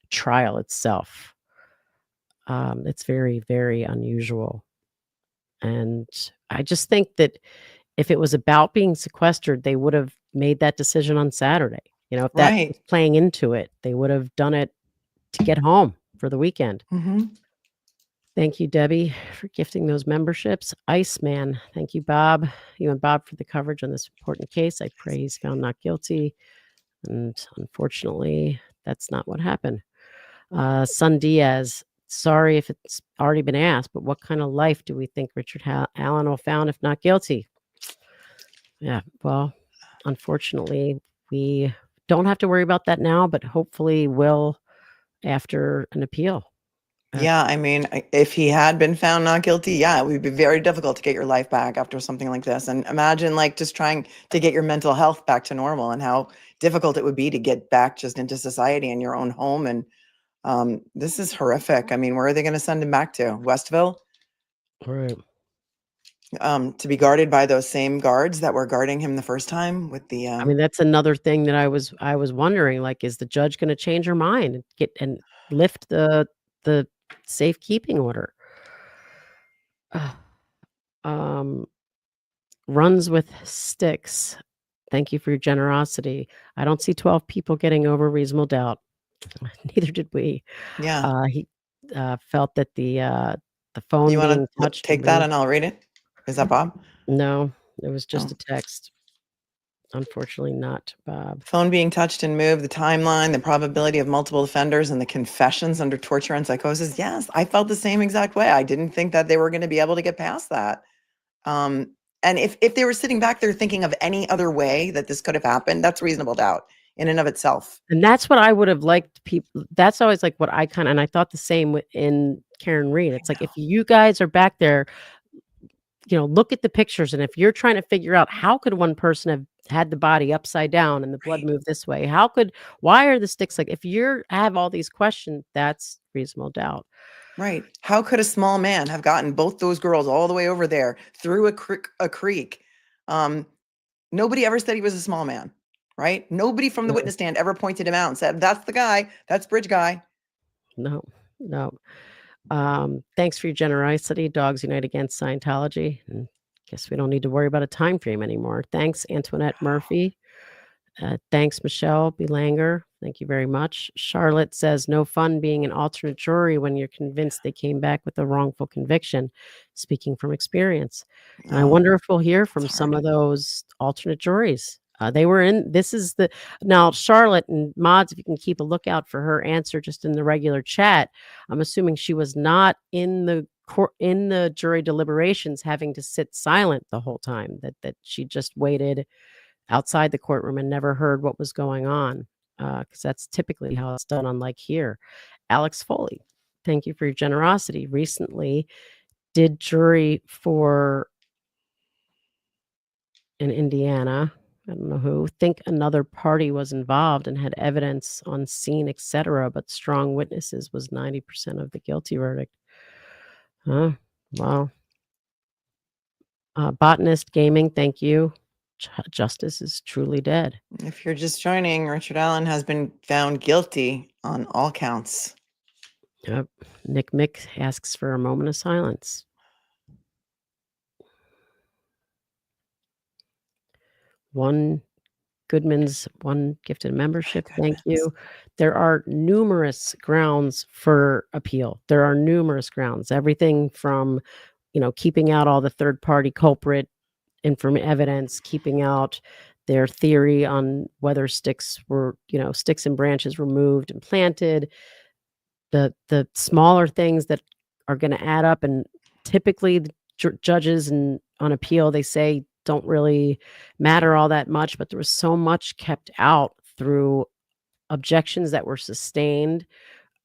trial itself. It's very, very unusual. And I just think that if it was about being sequestered, they would have made that decision on Saturday. You know, if that Right. was playing into it, they would have done it to get home for the weekend. Hmm. Thank you, Debbie, for gifting those memberships. Iceman, thank you, Bob. You and Bob for the coverage on this important case. I pray he's found not guilty. And unfortunately, that's not what happened. Sun Diaz, sorry if it's already been asked, but what kind of life do we think Richard Allen will found if not guilty? Yeah, well, unfortunately, we don't have to worry about that now, but hopefully will after an appeal. Yeah, I mean, if he had been found not guilty, yeah, it would be very difficult to get your life back after something like this. And imagine like just trying to get your mental health back to normal and how difficult it would be to get back just into society in your own home. And this is horrific. I mean, where are they going to send him back to? Westville? Right. To be guarded by those same guards that were guarding him the first time with the I mean, that's another thing that I was wondering, like, is the judge gonna change her mind and get and lift the safekeeping order? Ugh. Um, runs with sticks. Thank you for your generosity. I don't see 12 people getting over reasonable doubt. Neither did we. yeah. He, felt that the phone You want being to touched and take that moved. and I'll read it? Is that Bob? No, it was just Oh. a text. Unfortunately not Bob. Phone being touched and moved, the timeline, the probability of multiple offenders, and the confessions under torture and psychosis. Yes, I felt the same exact way. I didn't think that they were going to be able to get past that. Um, and if they were sitting back there thinking of any other way that this could have happened, that's reasonable doubt in and of itself. And that's what I would have liked people that's always, like, what I kinda and I thought the same in Karen Reed. I It's like, know. if you guys are back there, look at the pictures, and if you're trying to figure out how could one person have had the body upside down and the blood Right. move this way? Why are the sticks like if you're have all these questions, that's reasonable doubt. Right. How could a small man have gotten both those girls all the way over there through a creek? Um, Nobody ever said he was a small man, right? Nobody from the No, witness stand ever pointed him out and said, "That's the guy. That's Bridge guy." no, no. Thanks for your generosity, Dogs Unite Against Scientology, and guess we don't need to worry about a time frame anymore. Thanks, Antoinette Murphy. Thanks, Michelle Belanger. Thank you very much. Charlotte says, no fun being an alternate jury when you're convinced they came back with a wrongful conviction, speaking from experience. And I Oh, wonder if we'll hear it's from some hard. of those alternate juries. They were in, this is the, now Charlotte and Mods, if you can keep a lookout for her answer just in the regular chat, I'm assuming she was not in the court, in the jury deliberations having to sit silent the whole time, that she just waited outside the courtroom and never heard what was going on, because that's typically how it's done, unlike here. Alex Foley, thank you for your generosity. Recently, did jury for in Indiana, I don't know who, think another party was involved and had evidence on scene, etc., but strong witnesses was 90% of the guilty verdict. Huh? Wow. Botanist Gaming, thank you. Justice is truly dead. If you're just joining, Richard Allen has been found guilty on all counts. Yep. Nick Mick asks for a moment of silence. One Goodman's one gifted membership. Thank goodness. you. There are numerous grounds for appeal. There are numerous grounds. Everything from, keeping out all the third party culprit evidence, keeping out their theory on whether sticks and branches were moved and planted, the smaller things that are going to add up, and typically the judges and on appeal they say don't really matter all that much, but there was so much kept out through objections that were sustained,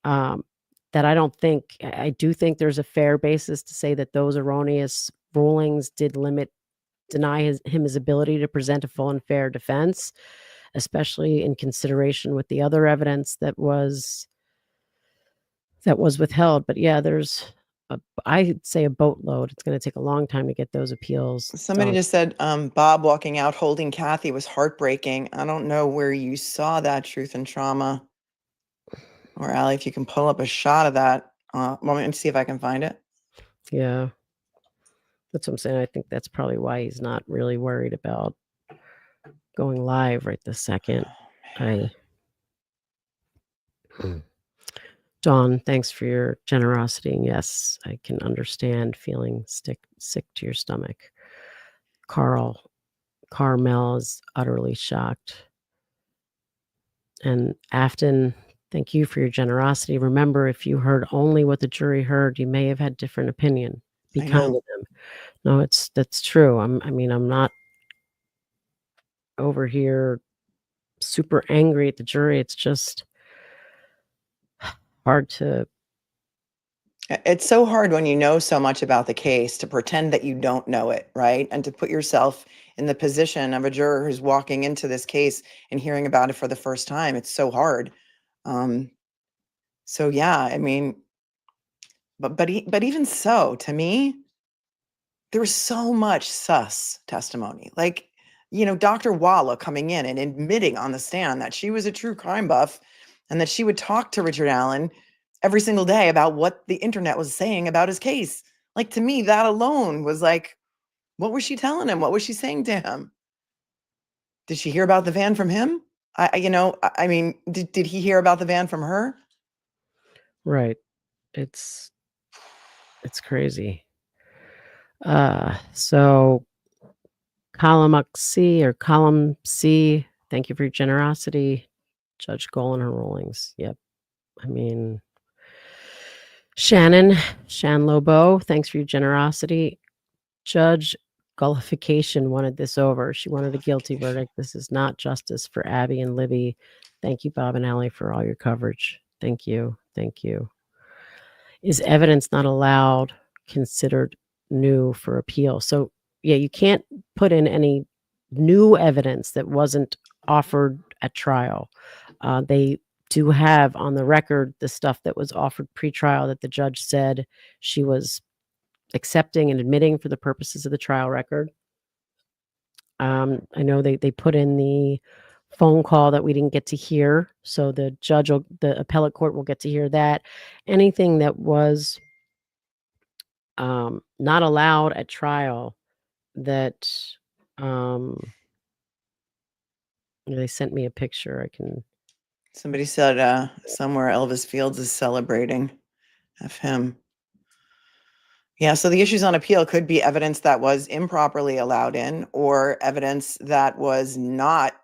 um, that I do think there's a fair basis to say that those erroneous rulings did deny him his ability to present a full and fair defense, especially in consideration with the other evidence that was withheld. But yeah, I'd say a boatload. It's going to take a long time to get those appeals Somebody done. just said Bob walking out holding Kathy was heartbreaking. I don't know where you saw that, Truth and Trauma. Or Allie, if you can pull up a shot of that. Want me to see if I can find it? Yeah. That's what I'm saying. I think that's probably why he's not really worried about going live right this second. Dawn, thanks for your generosity. And yes, I can understand feeling sick to your stomach. Carmel is utterly shocked. And Afton, thank you for your generosity. Remember, if you heard only what the jury heard, you may have had different opinion. Be I kind know. to them. No, that's true. I'm not over here super angry at the jury. It's just hard to. It's so hard when you know so much about the case to pretend that you don't know it, right? And to put yourself in the position of a juror who's walking into this case and hearing about it for the first time. It's so hard. So yeah, I mean, but even so, to me, there was so much sus testimony. Like, Dr. Walla coming in and admitting on the stand that she was a true crime buff and that she would talk to Richard Allen every single day about what the internet was saying about his case. Like, to me, that alone was like, what was she telling him? What was she saying to him? Did she hear about the van from him? I mean, did he hear about the van from her? Right. It's crazy. So column C, thank you for your generosity. Judge Golan, her rulings. Yep. I mean, Shan Lobo, thanks for your generosity. Judge Gullification wanted this over. She wanted a guilty verdict. This is not justice for Abby and Libby. Thank you, Bob and Allie, for all your coverage. Thank you. Thank you. Is evidence not allowed considered new for appeal? So, yeah, you can't put in any new evidence that wasn't offered at trial. They do have on the record the stuff that was offered pre-trial that the judge said she was accepting and admitting for the purposes of the trial record. I know they put in the phone call that we didn't get to hear, so the appellate court will get to hear that. Anything that was not allowed at trial that they sent me a picture. I can. Somebody said somewhere Elvis Fields is celebrating of him. Yeah, so the issues on appeal could be evidence that was improperly allowed in or evidence that was not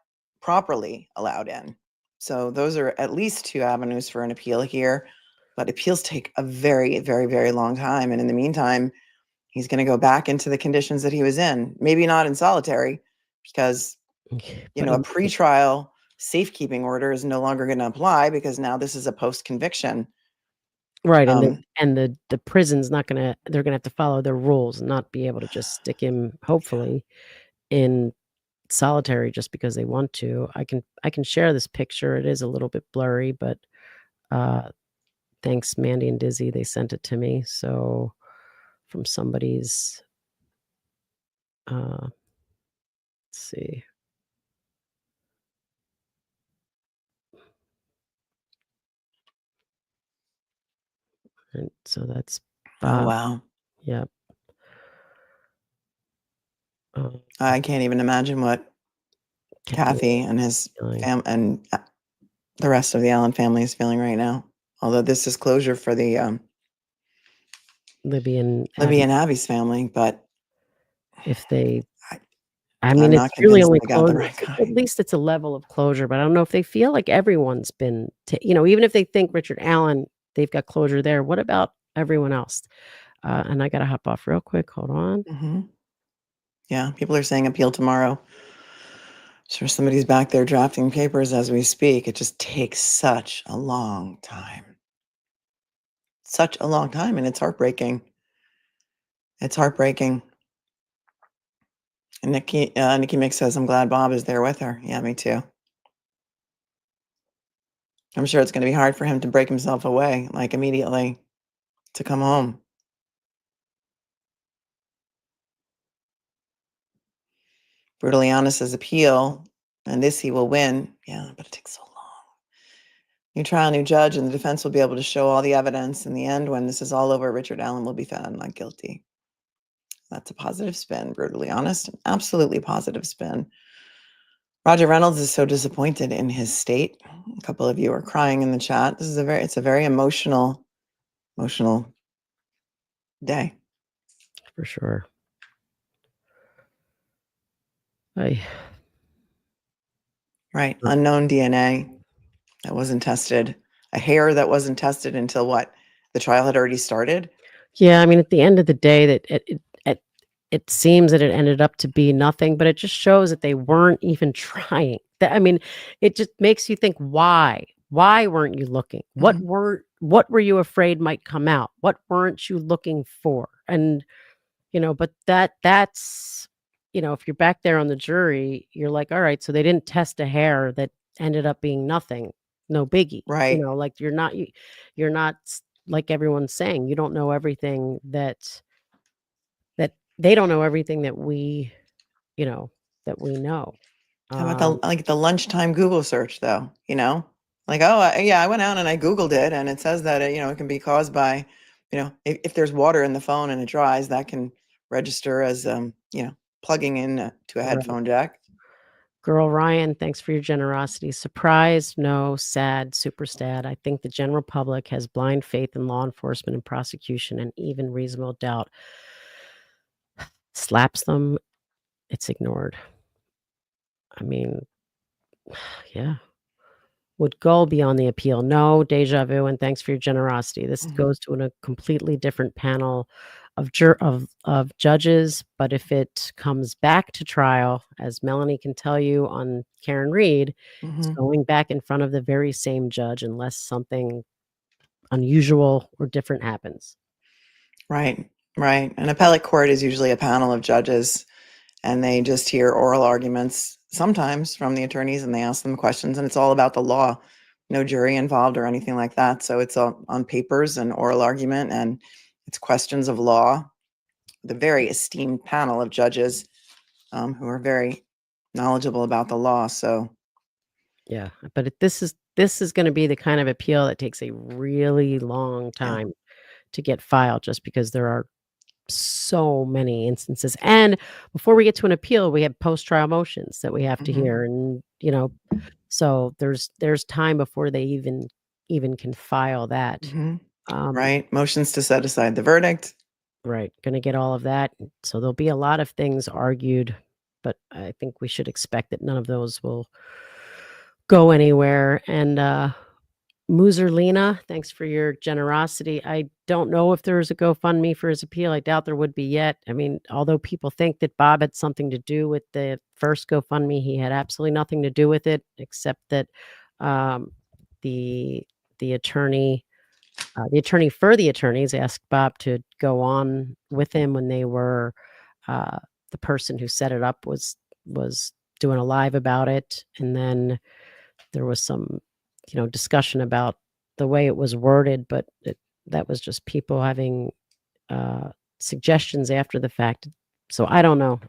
properly allowed in. So those are at least two avenues for an appeal here, but appeals take a very, very, very long time. And in the meantime, he's going to go back into the conditions that he was in, maybe not in solitary, because, a pretrial safekeeping order is no longer going to apply because now this is a post-conviction. Right, and the prison's not gonna they're gonna have to follow their rules and not be able to just stick him, hopefully, in solitary just because they want to. I can share this picture. It is a little bit blurry, but thanks Mandy and Dizzy, they sent it to me. So from somebody's let's see. And so that's Oh, Bob. wow. Yep. I can't even imagine what Kathy and his feeling. and the rest of the Allen family is feeling right now. Although this is closure for the Libby and Libby Abby, and Abby's family, but if they I, I I'm mean, it's not really convinced only they got the closure. right At guy. least it's a level of closure, but I don't know if they feel like everyone's been even if they think Richard Allen, they've got closure there, what about everyone else? And I gotta hop off real quick, hold on. Yeah, people are saying appeal tomorrow. Sure, somebody's back there drafting papers as we speak. It just takes such a long time. Such a long time, and it's heartbreaking. It's heartbreaking. And Nikki Mix says, "I'm glad Bob is there with her." Yeah, me too. I'm sure it's going to be hard for him to break himself away, like immediately, to come home. Brutally honest's appeal, and this he will win. Yeah, but it takes so long. New trial, new judge, and the defense will be able to show all the evidence. In the end, when this is all over, Richard Allen will be found not guilty. That's a positive spin, brutally honest. Absolutely positive spin. Roger Reynolds is so disappointed in his state. A couple of you are crying in the chat. It's a very emotional day. For sure. I Right. Unknown DNA that wasn't tested. A hair that wasn't tested until what? The trial had already started? Yeah, I mean, at the end of the day, that it seems that it ended up to be nothing, but it just shows that they weren't even trying. That I mean, it just makes you think, why? Why weren't you looking? Mhm. What were you afraid might come out? What weren't you looking for? And but that's if you're back there on the jury, you're like, all right, so they didn't test a hair that ended up being nothing. No biggie. Right. Like you're not like everyone's saying, you don't know everything that they don't know everything that you know, that we know. How about the Um, like the lunchtime Google search though, you know? Like, oh, yeah, I went out and I Googled it and it says that it can be caused by, if there's water in the phone and it dries, that can register as plugging in to a right. headphone jack. Girl Ryan, thanks for your generosity. Surprised? No. Sad, super sad. I think the general public has blind faith in law enforcement and prosecution and even reasonable doubt slaps them. It's ignored. I mean, yeah. Would Gull be on the appeal? No, deja vu, and thanks for your generosity. This Mhm. goes to a completely different panel of judges, but if it comes back to trial, as Melanie can tell you on Karen Reed, it's Mhm. going back in front of the very same judge unless something unusual or different happens. Right. Right. An appellate court is usually a panel of judges and they just hear oral arguments sometimes from the attorneys and they ask them questions and it's all about the law. No jury involved or anything like that. So it's all on papers and oral argument and it's questions of law. The very esteemed panel of judges who are very knowledgeable about the law. So Yeah, but this is gonna be the kind of appeal that takes a really long yeah. time to get filed just because there are so many instances. And before we get to an appeal, we have post-trial motions that we have to Hmm. hear, and so there's time before they even can file that. Hmm. Um, Right. Motions to set aside the verdict. right, gonna get all of that. So there'll be a lot of things argued, but I think we should expect that none of those will go anywhere. And Muzerlina, thanks for your generosity. I don't know if there's a GoFundMe for his appeal. I doubt there would be yet. I mean, although people think that Bob had something to do with the first GoFundMe, he had absolutely nothing to do with it, except that um, the the attorney, the attorney for the attorneys, asked Bob to go on with him when they were uh, the person who set it up was doing a live about it, and then there was some, discussion about the way it was worded, but that was just people having, uh, suggestions after the fact. So I don't know.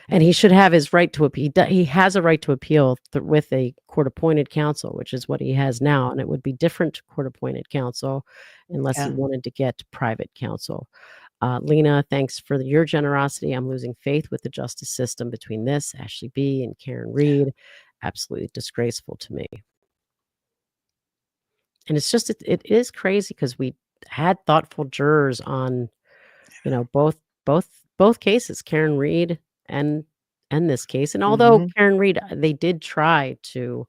And he should have his right to appeal. He has a right to appeal with a court-appointed counsel, which is what he has now, and it would be different court-appointed counsel unless he Yeah. wanted to get private counsel. Lena, thanks for your generosity. I'm losing faith with the justice system between this, Ashley B., and Karen Reed. Absolutely disgraceful to me. And it's just, it is crazy because we had thoughtful jurors on, you know, both cases, Karen Reed and this case. And although Karen Reed, they did try to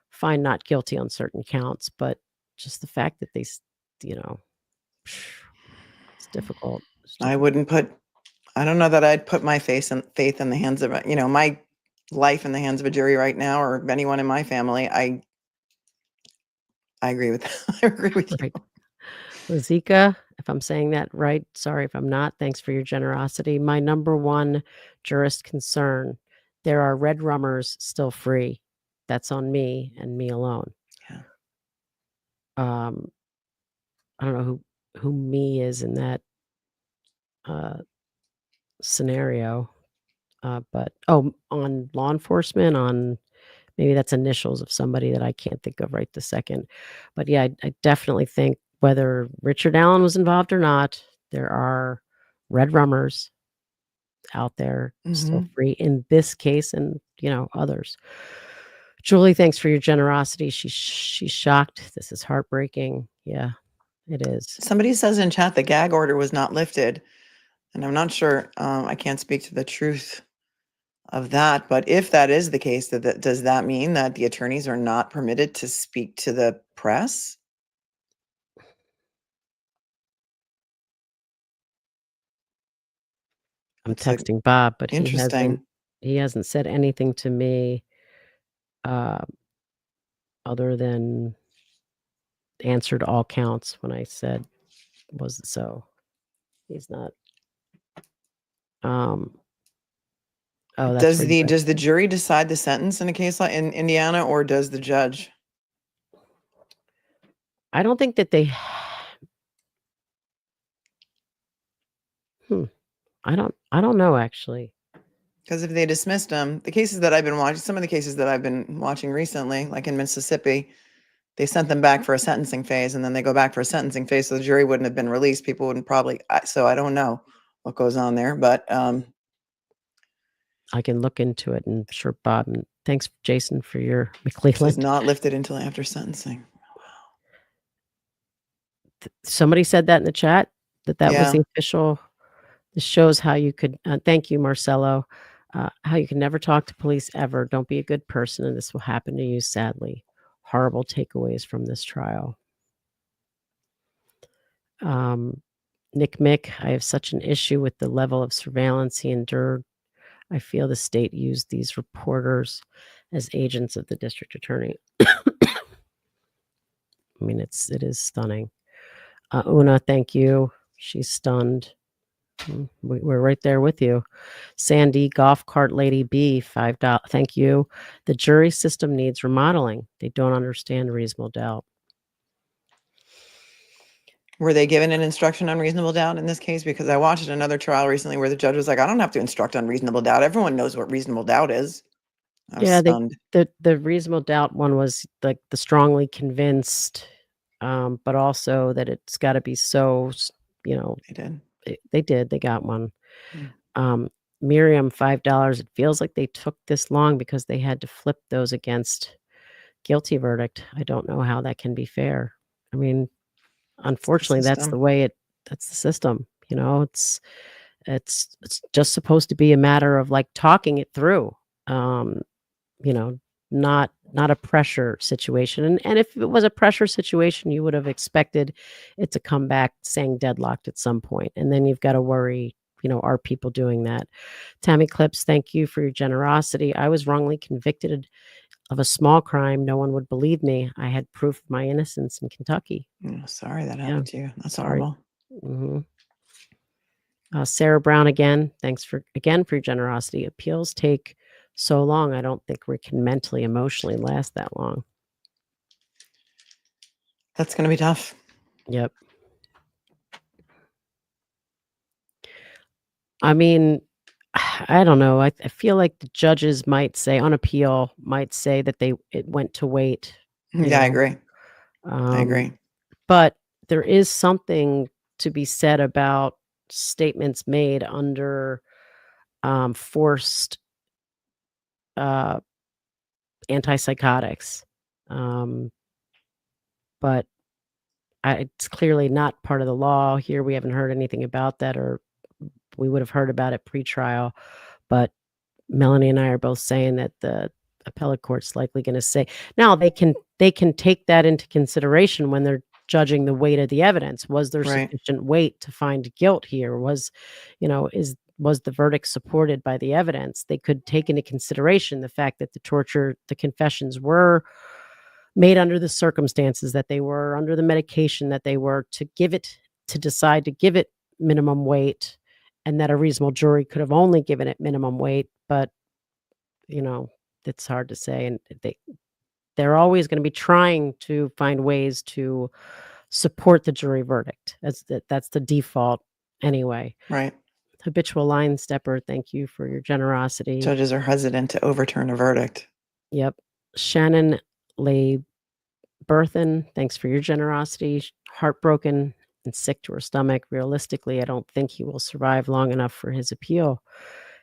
find not guilty on certain counts, but just the fact that they, you know, it's difficult. I don't know that I'd put my faith in the hands of, my life in the hands of a jury right now, or anyone in my family. I agree with that. I agree with you. Lazika, if I'm saying that right, sorry if I'm not. Thanks for your generosity. My number one jurist concern, there are red rummers still free. That's on me and me alone. Yeah. I don't know who me is in that scenario. But on law enforcement, on maybe that's initials of somebody that I can't think of right this second. But yeah, I definitely think whether Richard Allen was involved or not, there are red rummers out there still free in this case and, you know, others. Julie, thanks for your generosity. She's shocked. This is heartbreaking. Yeah, it is. Somebody says in chat the gag order was not lifted, and I'm not sure. I can't speak to the truth of that, but if that is the case, does that mean that the attorneys are not permitted to speak to the press? I'm texting Bob, but interesting. he hasn't said anything to me other than answered all counts when I said, was it so? He's not. Oh, that's does the jury decide the sentence in a case like in Indiana, or does the judge? I don't think that they. I don't know actually. Because if they dismissed them, the cases that I've been watching, some of the cases that I've been watching recently, like in Mississippi, they sent them back for a sentencing phase, and then they go back for a sentencing phase, so the jury wouldn't have been released. People wouldn't probably. So I don't know what goes on there, but I can look into it, and sure, Bob. And thanks, Jason, for your it McClelland. was not lifted until after sentencing. Somebody said that in the chat that was the official. This shows how you could. Thank you, Marcelo. How you can never talk to police ever. Don't be a good person, and this will happen to you. Sadly, horrible takeaways from this trial. Nick Mick, I have such an issue with the level of surveillance he endured. I feel the state used these reporters as agents of the district attorney. I mean, it is stunning. Una, thank you. She's stunned. We're right there with you. Sandy, golf cart lady B, $5. Thank you. The jury system needs remodeling. They don't understand reasonable doubt. Were they given an instruction on reasonable doubt in this case? Because I watched another trial recently where the judge was like, I don't have to instruct on reasonable doubt. Everyone knows what reasonable doubt is. I was stunned. The reasonable doubt one was like the strongly convinced, but also that it's got to be so, you know. They did. They got one. Miriam, $5. It feels like they took this long because they had to flip those against guilty verdict. I don't know how that can be fair. I mean, unfortunately, that's the way that's the system. You know, it's just supposed to be a matter of like talking it through. You know, not a pressure situation. And if it was a pressure situation, you would have expected it to come back saying deadlocked at some point. And then you've got to worry, you know, are people doing that? Tammy Clips, thank you for your generosity. I was wrongly convicted of a small crime. No one would believe me. I had proof of my innocence in Kentucky. Sorry that happened to you. That's horrible. Sarah Brown, again, thanks for your generosity. Appeals take so long. I don't think we can mentally, emotionally last that long. That's going to be tough. Yep. I mean, I don't know. I feel like the judges might say on appeal that it went to wait. Yeah, I agree. I agree. But there is something to be said about statements made under forced antipsychotics. But it's clearly not part of the law here. We haven't heard anything about that, or we would have heard about it pre-trial. But Melanie and I are both saying that the appellate court's likely going to say now they can take that into consideration when they're judging the weight of the evidence. Was there Right. sufficient weight to find guilt here? Was the verdict supported by the evidence? They could take into consideration the fact that the confessions were made under the circumstances that they were, under the medication that they were, to decide to give it minimum weight, and that a reasonable jury could have only given it minimum weight. But it's hard to say, and they're always going to be trying to find ways to support the jury verdict. That's the default anyway. Right. Habitual line stepper, thank you for your generosity. Judges are hesitant to overturn a verdict. Yep. Shannon Lay Berthen, thanks for your generosity. Heartbroken and sick to her stomach. Realistically, I don't think he will survive long enough for his appeal.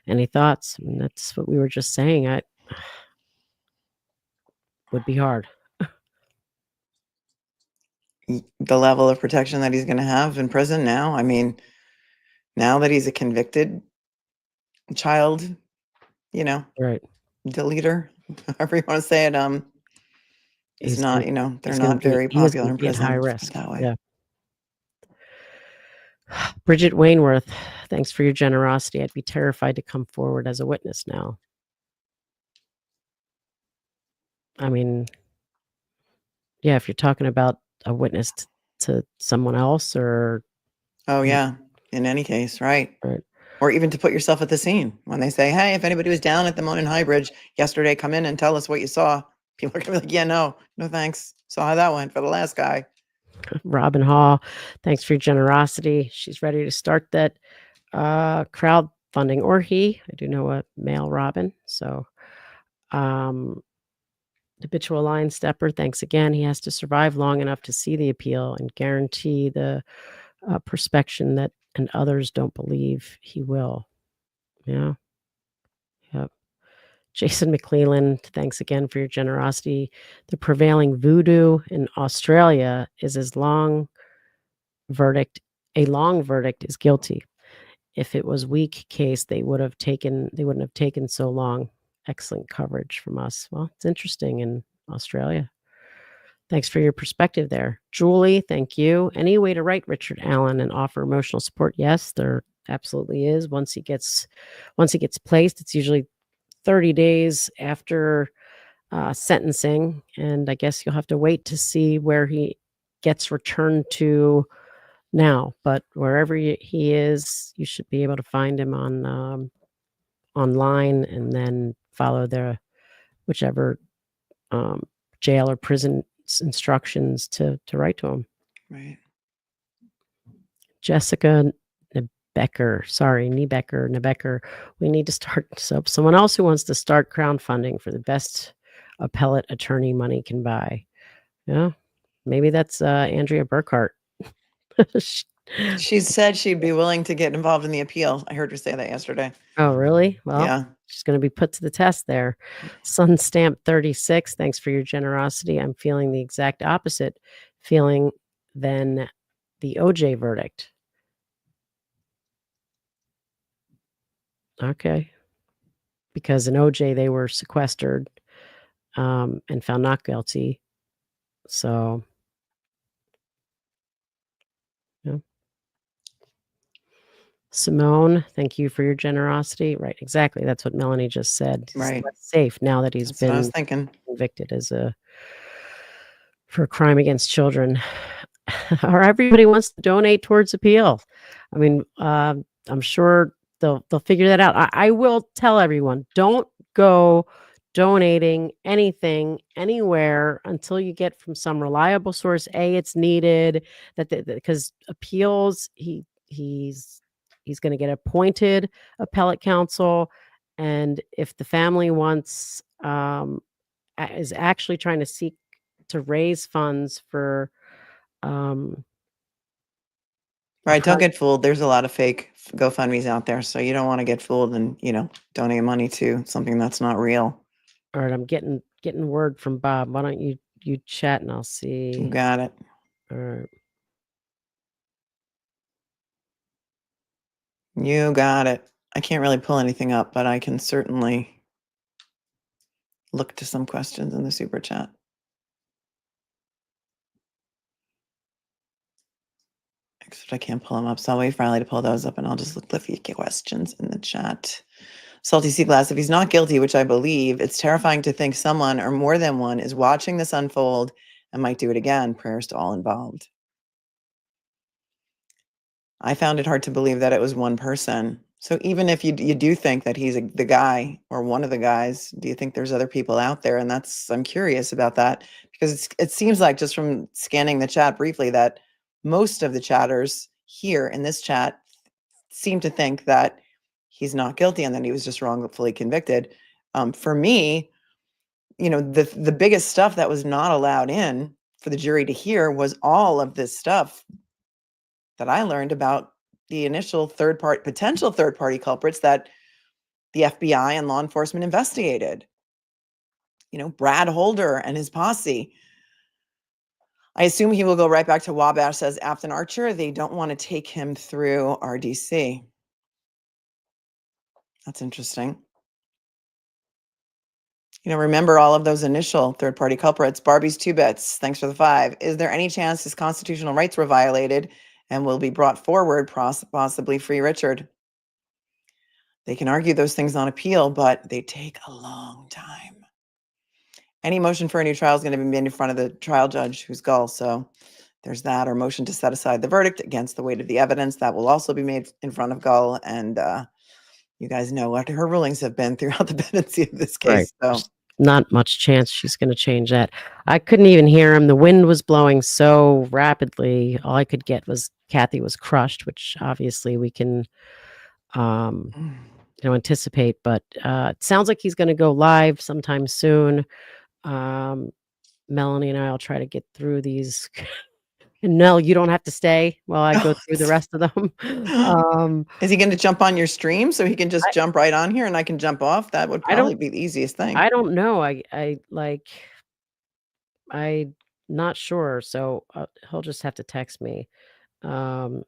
Any thoughts? I mean, that's what we were just saying. I would be hard. The level of protection that he's going to have in prison now. I mean, now that he's a convicted child, Right. deleter, however you want to say it, is He's not, gonna they're not very he is popular gonna in be at high prison. Let's put it risk. that way. Yeah. Bridget Wainworth, thanks for your generosity. I'd be terrified to come forward as a witness now. I mean, yeah, if you're talking about a witness to someone else, or Oh yeah. In any case, right. Right. Or even to put yourself at the scene when they say, hey, if anybody was down at the Monon High Bridge yesterday, come in and tell us what you saw. People are gonna be like, yeah, no thanks. Saw how that went for the last guy. Robin Hall, thanks for your generosity. She's ready to start that crowdfunding, or he. I do know a male Robin. So habitual line stepper, thanks again. He has to survive long enough to see the appeal and guarantee the perspection that and others don't believe he will. Yeah. Yep. Jason McClelland, thanks again for your generosity. The prevailing voodoo in Australia is a long verdict is guilty. If it was weak case, they wouldn't have taken so long. Excellent coverage from us. Well, it's interesting in Australia. Thanks for your perspective there. Julie, thank you. Any way to write Richard Allen and offer emotional support? Yes, there absolutely is. Once he gets placed, it's usually 30 days after sentencing, and I guess you'll have to wait to see where he gets returned to now. But wherever he is, you should be able to find him on online, and then follow the whichever jail or prison instructions to write to him. Right. Jessica Nebecker. We need to start. So someone else who wants to start crowdfunding for the best appellate attorney money can buy. Yeah, maybe that's Andrea Burkhart. She said she'd be willing to get involved in the appeal. I heard her say that yesterday. Oh, really? Well, Yeah. she's going to be put to the test there. Sun Stamp 36, thanks for your generosity. I'm feeling the exact opposite feeling than the OJ verdict. Okay. Because in OJ, they were sequestered and found not guilty. So, yeah. Simone, thank you for your generosity. Right, exactly. That's what Melanie just said. He's Right. less safe now that he's That's what I was been thinking. convicted for a crime against children. Or everybody wants to donate towards appeal. I mean, I'm sure they'll figure that out. I will tell everyone, don't go donating anything anywhere until you get from some reliable source. It's needed because appeals, he's going to get appointed appellate counsel, and if the family is actually trying to seek to raise funds for Right. Don't get fooled. There's a lot of fake GoFundMe's out there. So you don't want to get fooled and, donate money to something that's not real. All right, I'm getting word from Bob. Why don't you chat and I'll You see. got it. All right. You got it. I can't really pull anything up, but I can certainly look to some questions in the super chat. Except I can't pull them up. So I'll wait for Riley to pull those up and I'll just look at the questions in the chat. Salty Sea Glass, if he's not guilty, which I believe, it's terrifying to think someone or more than one is watching this unfold and might do it again. Prayers to all involved. I found it hard to believe that it was one person. So even if you do think that he's the guy or one of the guys, do you think there's other people out there? And I'm curious about that because it seems like just from scanning the chat briefly that most of the chatters here in this chat seem to think that he's not guilty and that he was just wrongfully convicted. For me, the biggest stuff that was not allowed in for the jury to hear was all of this stuff that I learned about the initial potential third party culprits that the FBI and law enforcement investigated. Brad Holder and his posse. I assume he will go right back to Wabash, says Afton Archer. They don't want to take him through RDC. That's interesting. Remember all of those initial third party culprits. Barbie's 2 bits. Thanks for the 5. Is there any chance his constitutional rights were violated and will be brought forward, possibly free Richard? They can argue those things on appeal, but they take a long time. Any motion for a new trial is going to be made in front of the trial judge, who's Gull. So there's that, or motion to set aside the verdict against the weight of the evidence. That will also be made in front of Gull. And you guys know what her rulings have been throughout the pendency of this case. Right. So not much chance she's going to change that. I couldn't even hear him. The wind was blowing so rapidly. All I could get was Kathy was crushed, which obviously we can anticipate, but it sounds like he's going to go live sometime soon. Melanie and I will try to get through these. And Nell, you don't have to stay while I go through the rest of them. Is he going to jump on your stream so he can just jump right on here and I can jump off? That would probably be the easiest thing. I don't know. I'm not sure. So he'll just have to text me. But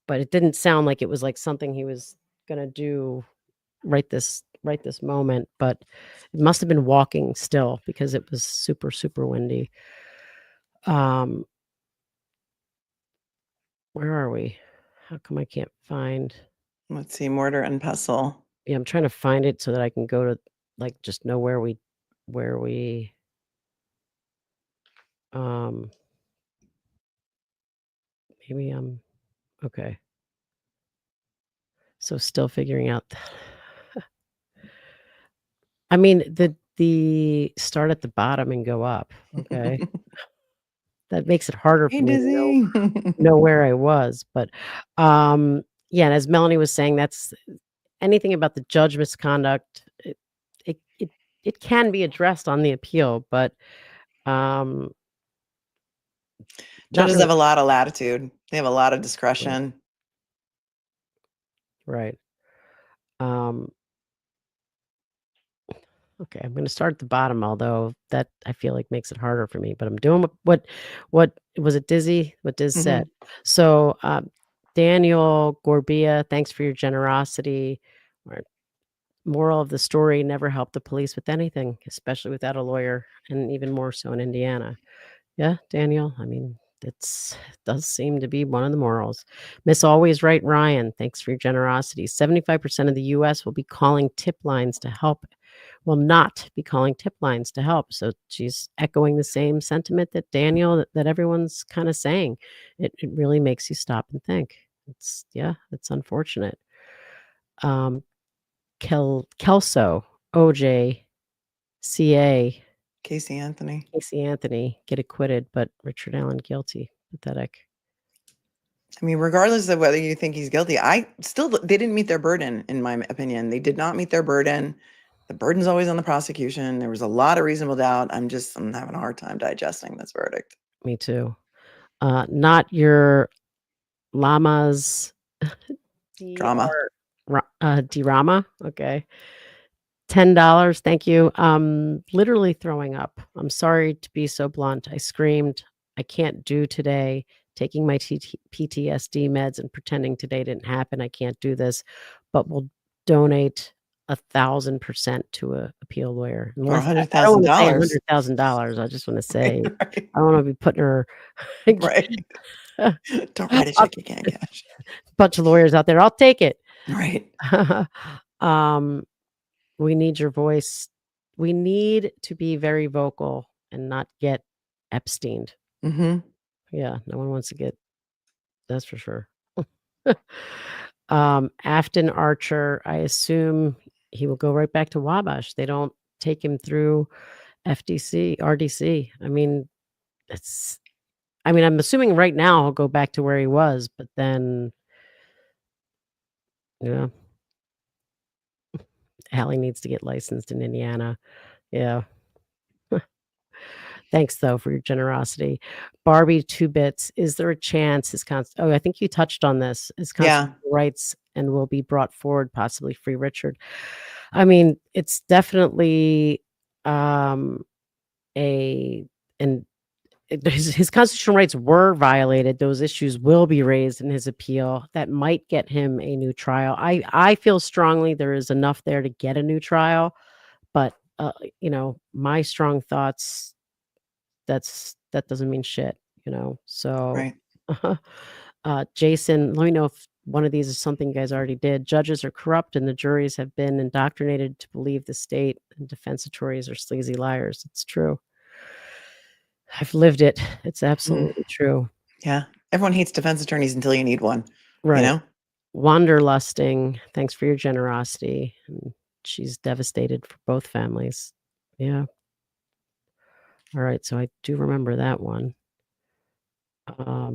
it didn't sound like it was like something he was gonna do right this moment. But it must have been walking still because it was super, super windy. Where are we? How come I can't find? Let's see, mortar and pestle. Yeah, I'm trying to find it so that I can go to just know where we maybe I'm okay. So still figuring out. I mean, the start at the bottom and go up. Okay. That makes it harder Hey, for me Dizzy. to know where I was. But yeah, and as Melanie was saying, that's anything about the judge misconduct. It can be addressed on the appeal, but not Judges really. have a lot of latitude. They have a lot of discretion. Right. Okay, I'm gonna start at the bottom, although that I feel like makes it harder for me. But I'm doing what was it, Dizzy? What Diz said. So Daniel Gorbia, thanks for your generosity. Or moral of the story: never help the police with anything, especially without a lawyer, and even more so in Indiana. Yeah, Daniel. I mean, it does seem to be one of the morals. Miss Always Right Ryan, thanks for your generosity. 75% of the U.S. will be calling tip lines to help. Will not be calling tip lines to help. So she's echoing the same sentiment that Daniel, that everyone's kind of saying. It really makes you stop and think. It's unfortunate. Kelso, OJ, CA, Casey Anthony get acquitted, but Richard Allen guilty. Pathetic. I mean, regardless of whether you think he's guilty, they didn't meet their burden, in my opinion. They did not meet their burden. The burden's always on the prosecution. There was a lot of reasonable doubt. I'm having a hard time digesting this verdict. Me too. Not your Llamas Drama. Drama. Okay. $10. Thank you. Literally throwing up. I'm sorry to be so blunt. I screamed. I can't do today. Taking my PTSD meds and pretending today didn't happen. I can't do this, but we'll donate 1,000% to a appeal lawyer. And Or listen, I don't want to say $100,000. $100,000. I just want to say Right. I don't want to be putting her Right. Don't write a a check you can't cash. bunch of lawyers out there. I'll take it. Right. um, we need your voice. We need to be very vocal and not get Epsteined. Mm-hmm. Yeah, no one wants to get that's for sure. Afton Archer, I assume he will go right back to Wabash. They don't take him through RDC. I'm assuming right now he'll go back to where he was, but then yeah, Allie needs to get licensed in Indiana. Yeah. Thanks, though, for your generosity. Barbie 2 bits. Is there a chance I think you touched on this. His Yeah. constitutional rights and will be brought forward, possibly free Richard. I mean, it's definitely a and his constitutional rights were violated. Those issues will be raised in his appeal. That might get him a new trial. I feel strongly there is enough there to get a new trial, but my strong thoughts that doesn't mean shit, so Right. Jason, let me know if one of these is something you guys already did. Judges are corrupt and the juries have been indoctrinated to believe the state and defense attorneys are sleazy liars. It's true. I've lived it. It's absolutely true. Yeah. Everyone hates defense attorneys until you need one. Right. You know? Wanderlusting, thanks for your generosity. And she's devastated for both families. Yeah. All right, so I do remember that one. I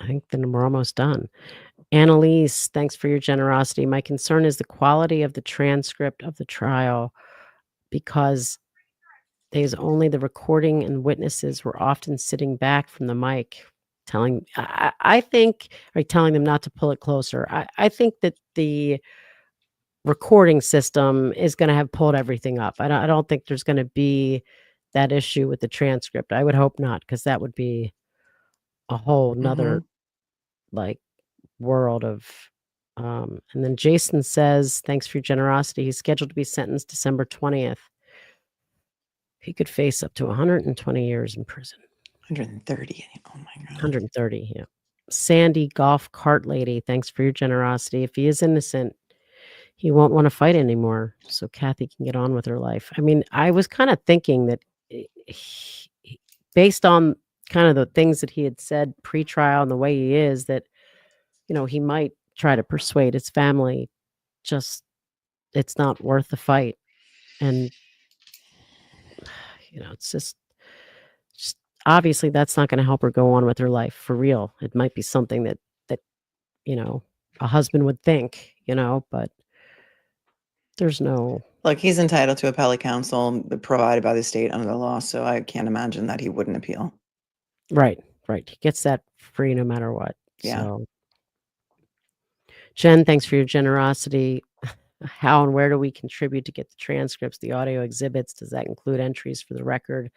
think then we're almost done. Annalise, thanks for your generosity. My concern is the quality of the transcript of the trial because there's only the recording and witnesses were often sitting back from the mic I think, or telling them not to pull it closer. I think that the recording system is going to have pulled everything up. I don't think there's going to be that issue with the transcript. I would hope not, because that would be a whole nother like world of and then Jason says, thanks for your generosity. He's scheduled to be sentenced December 20th. He could face up to 120 years in prison. 130. Oh my God. 130, yeah. Sandy Golf Cart Lady, thanks for your generosity. If he is innocent, he won't want to fight anymore, so Kathy can get on with her life. I mean, I was kind of thinking that based on kind of the things that he had said pre-trial and the way he is, that, he might try to persuade his family, just it's not worth the fight. And, it's just obviously that's not going to help her go on with her life for real. It might be something that, a husband would think, but there's no. Look, he's entitled to appellate counsel provided by the state under the law, so I can't imagine that he wouldn't appeal. Right. He gets that free no matter what. Yeah. So, Jen, thanks for your generosity. How and where do we contribute to get the transcripts, the audio exhibits? Does that include entries for the record?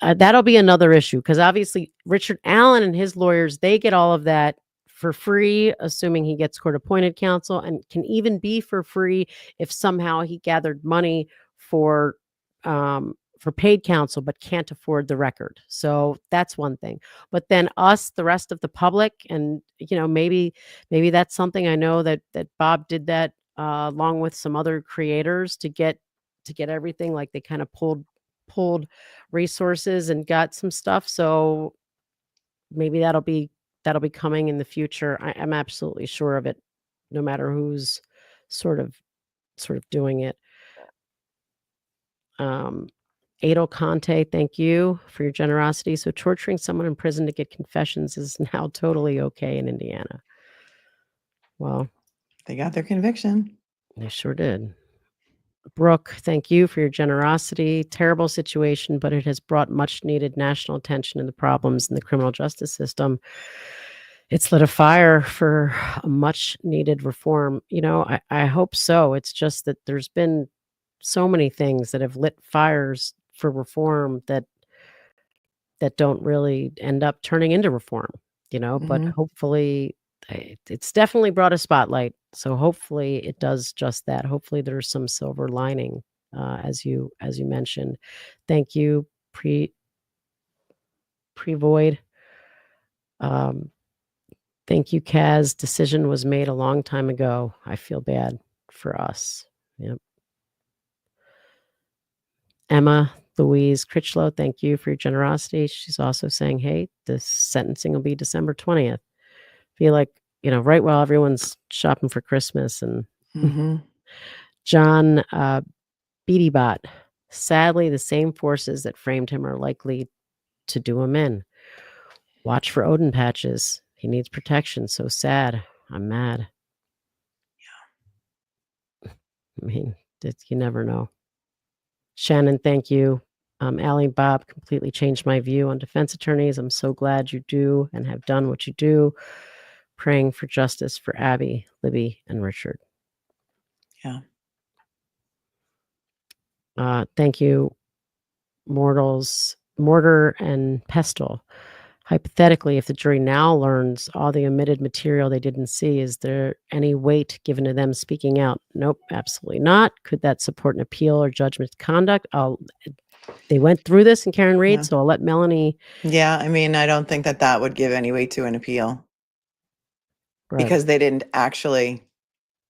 That'll be another issue because obviously Richard Allen and his lawyers, they get all of that for free, assuming he gets court-appointed counsel, and can even be for free if somehow he gathered money for paid counsel but can't afford the record. So that's one thing. But then us, the rest of the public, and maybe that's something. I know that Bob did that along with some other creators to get everything. Like they kind of pulled resources and got some stuff. So maybe that'll be coming in the future. I'm absolutely sure of it, no matter who's sort of doing it. Adel Conte, thank you for your generosity. So torturing someone in prison to get confessions is now totally okay in Indiana. Well, they got their conviction. They sure did. Brooke, thank you for your generosity. Terrible situation, but it has brought much needed national attention to the problems in the criminal justice system. It's lit a fire for a much needed reform. I hope so. It's just that there's been so many things that have lit fires for reform that don't really end up turning into reform, but Mm-hmm. hopefully it's definitely brought a spotlight. So hopefully it does just that. Hopefully there's some silver lining, as you mentioned. Thank you, Prevoid. Um, Thank you, Kaz. Decision was made a long time ago. I feel bad for us. Yep. Emma Louise Critchlow, thank you for your generosity. She's also saying, hey, this sentencing will be December 20th. Feel like, right while everyone's shopping for Christmas. And Mm-hmm. John Beattybot, sadly, the same forces that framed him are likely to do him in. Watch for Odin patches. He needs protection. So sad. I'm mad. I mean, you never know. Shannon, thank you. Allie Bob completely changed my view on defense attorneys. I'm so glad you do and have done what you do. Praying for justice for Abby, Libby, and Richard. Yeah. Thank you, Mortar and Pestle. Hypothetically, if the jury now learns all the omitted material they didn't see, is there any weight given to them speaking out? Nope, absolutely not. Could that support an appeal or judgment conduct? They went through this in Karen Reed, Yeah. so I'll let Melanie. Yeah. I mean, I don't think that would give any weight to an appeal because they didn't actually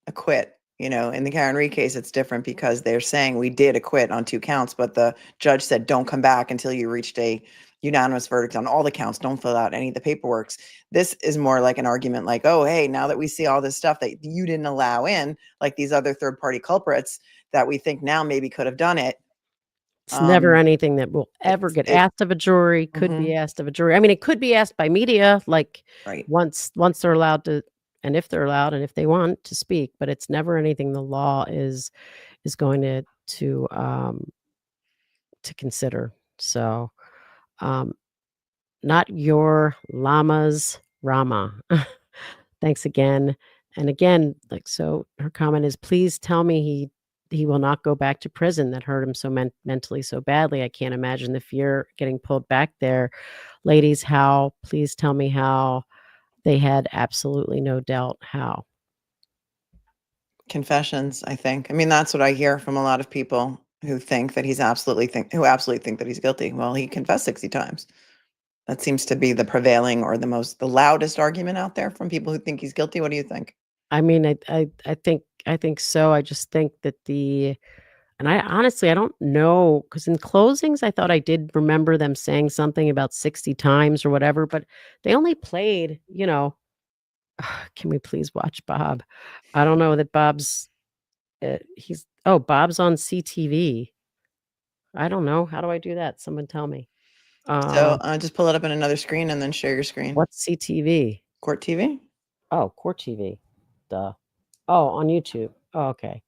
acquit. In the Karen Reed case, it's different because they're saying we did acquit on 2 counts, but the judge said, don't come back until you reached a unanimous verdict on all the counts. Don't fill out any of the paperwork. This is more like an argument like, oh, hey, now that we see all this stuff that you didn't allow in, like these other third-party culprits that we think now maybe could have done it. It's never anything that will ever get asked of a jury, could be asked of a jury. I mean, it could be asked by media, like Right. once they're allowed to, and if they're allowed and if they want to speak, but it's never anything the law is going to consider. So, not your llama's Rama. Thanks again. And again, so her comment is, please tell me he will not go back to prison. That hurt him so mentally so badly. I can't imagine the fear getting pulled back there. Ladies, how? Please tell me how. They had absolutely no doubt how. Confessions, I think. I mean, that's what I hear from a lot of people who think that who absolutely think that he's guilty. Well, he confessed 60 times. That seems to be the prevailing or the loudest argument out there from people who think he's guilty. What do you think? I mean, I think so. I just think that and I honestly, I don't know, because in closings, I thought I did remember them saying something about 60 times or whatever, but they only played, can we please watch Bob? I don't know that Bob's, Bob's on CTV. I don't know. How do I do that? Someone tell me. So just pull it up on another screen and then share your screen. What's CTV? Court TV? Oh, Court TV. Duh. Oh, on YouTube. Oh, okay.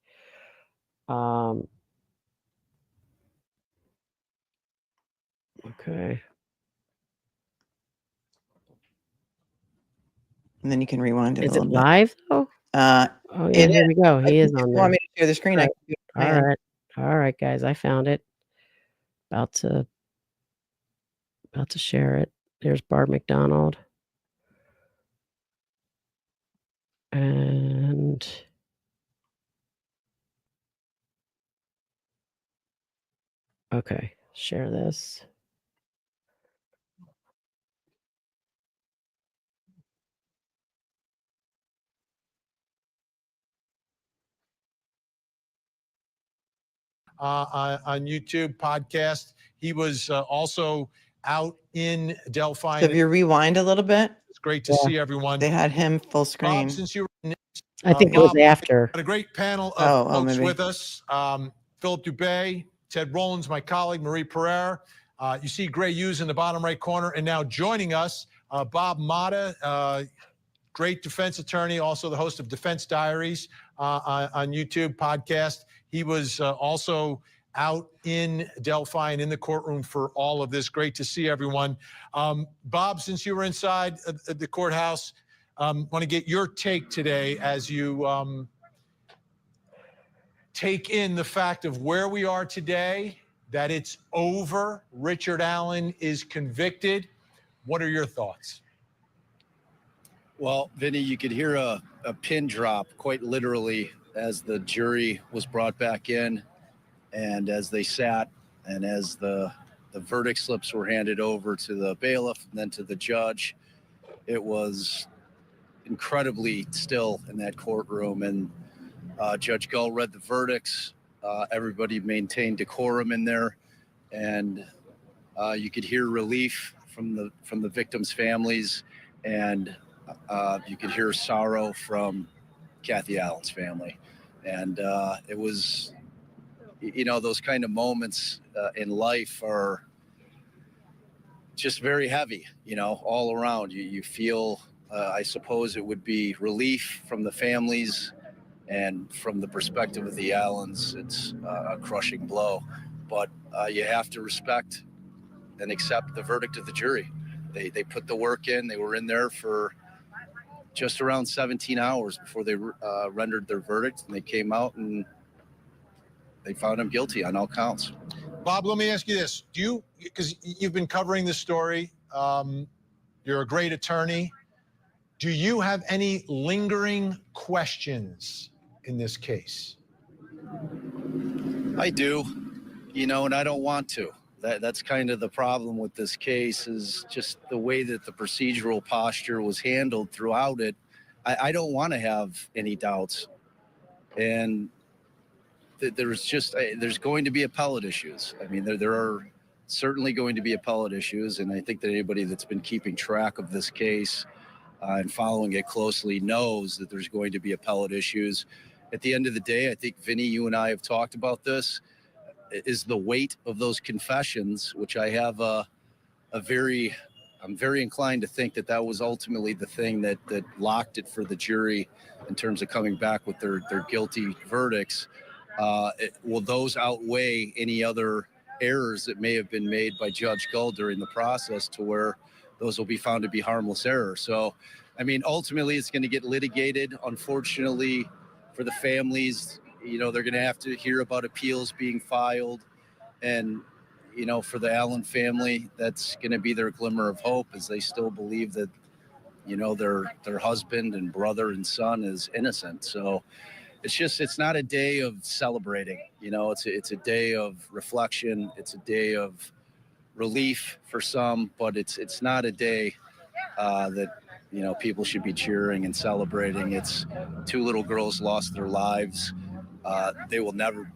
Okay. And then you can rewind it a Is it little bit. live though? Oh yeah, here we go. He is on If you there. want me to share the screen, I can do it on my end. All right, guys, I found it. About to share it. There's Barb McDonald. And okay, share this. On YouTube podcast. He was also out in Delphi. So if you rewind a little bit, It's great to see everyone. they had him full screen. Bob, since you were I think it was after. Had a great panel of folks maybe. with us. Philip Dubé, Ted Rollins, my colleague, Marie Pereira. You see Gray Hughes in the bottom right corner. And now joining us, Bob Mata, great defense attorney, also the host of Defense Diaries on YouTube podcast. He was also out in Delphi and in the courtroom for all of this. Great to see everyone. Bob, since you were inside the courthouse, want to get your take today as you take in the fact of where we are today, that it's over. Richard Allen is convicted. What are your thoughts? Well, Vinny, you could hear a pin drop quite literally as the jury was brought back in and as they sat and as the verdict slips were handed over to the bailiff and then to the judge. It was incredibly still in that courtroom, and Judge Gull read the verdicts. Everybody maintained decorum in there, and you could hear relief from the victims' families, and you could hear sorrow from Kathy Allen's family. And it was, those kind of moments in life are just very heavy, all around. You feel, I suppose it would be relief from the families, and from the perspective of the Allens, it's a crushing blow. But you have to respect and accept the verdict of the jury. They put the work in. They were in there for just around 17 hours before they rendered their verdict, and they came out and they found him guilty on all counts. Bob, let me ask you this. Because you've been covering this story, you're a great attorney. Do you have any lingering questions in this case? I do, and I don't want to. That's kind of the problem with this case, is just the way that the procedural posture was handled throughout it. I don't want to have any doubts. And there's going to be appellate issues. I mean, there are certainly going to be appellate issues. And I think that anybody that's been keeping track of this case and following it closely knows that there's going to be appellate issues. At the end of the day, I think, Vinny, you and I have talked about this, is the weight of those confessions, which I have I'm very inclined to think that was ultimately the thing that locked it for the jury in terms of coming back with their guilty verdicts. Will those outweigh any other errors that may have been made by Judge Gull during the process, to where those will be found to be harmless error? So, I mean, ultimately it's going to get litigated. Unfortunately for the families, they're going to have to hear about appeals being filed. And, for the Allen family, that's going to be their glimmer of hope, as they still believe that, their husband and brother and son is innocent. So it's not a day of celebrating, it's a day of reflection. It's a day of relief for some, but it's not a day that, people should be cheering and celebrating. It's two little girls lost their lives. They will never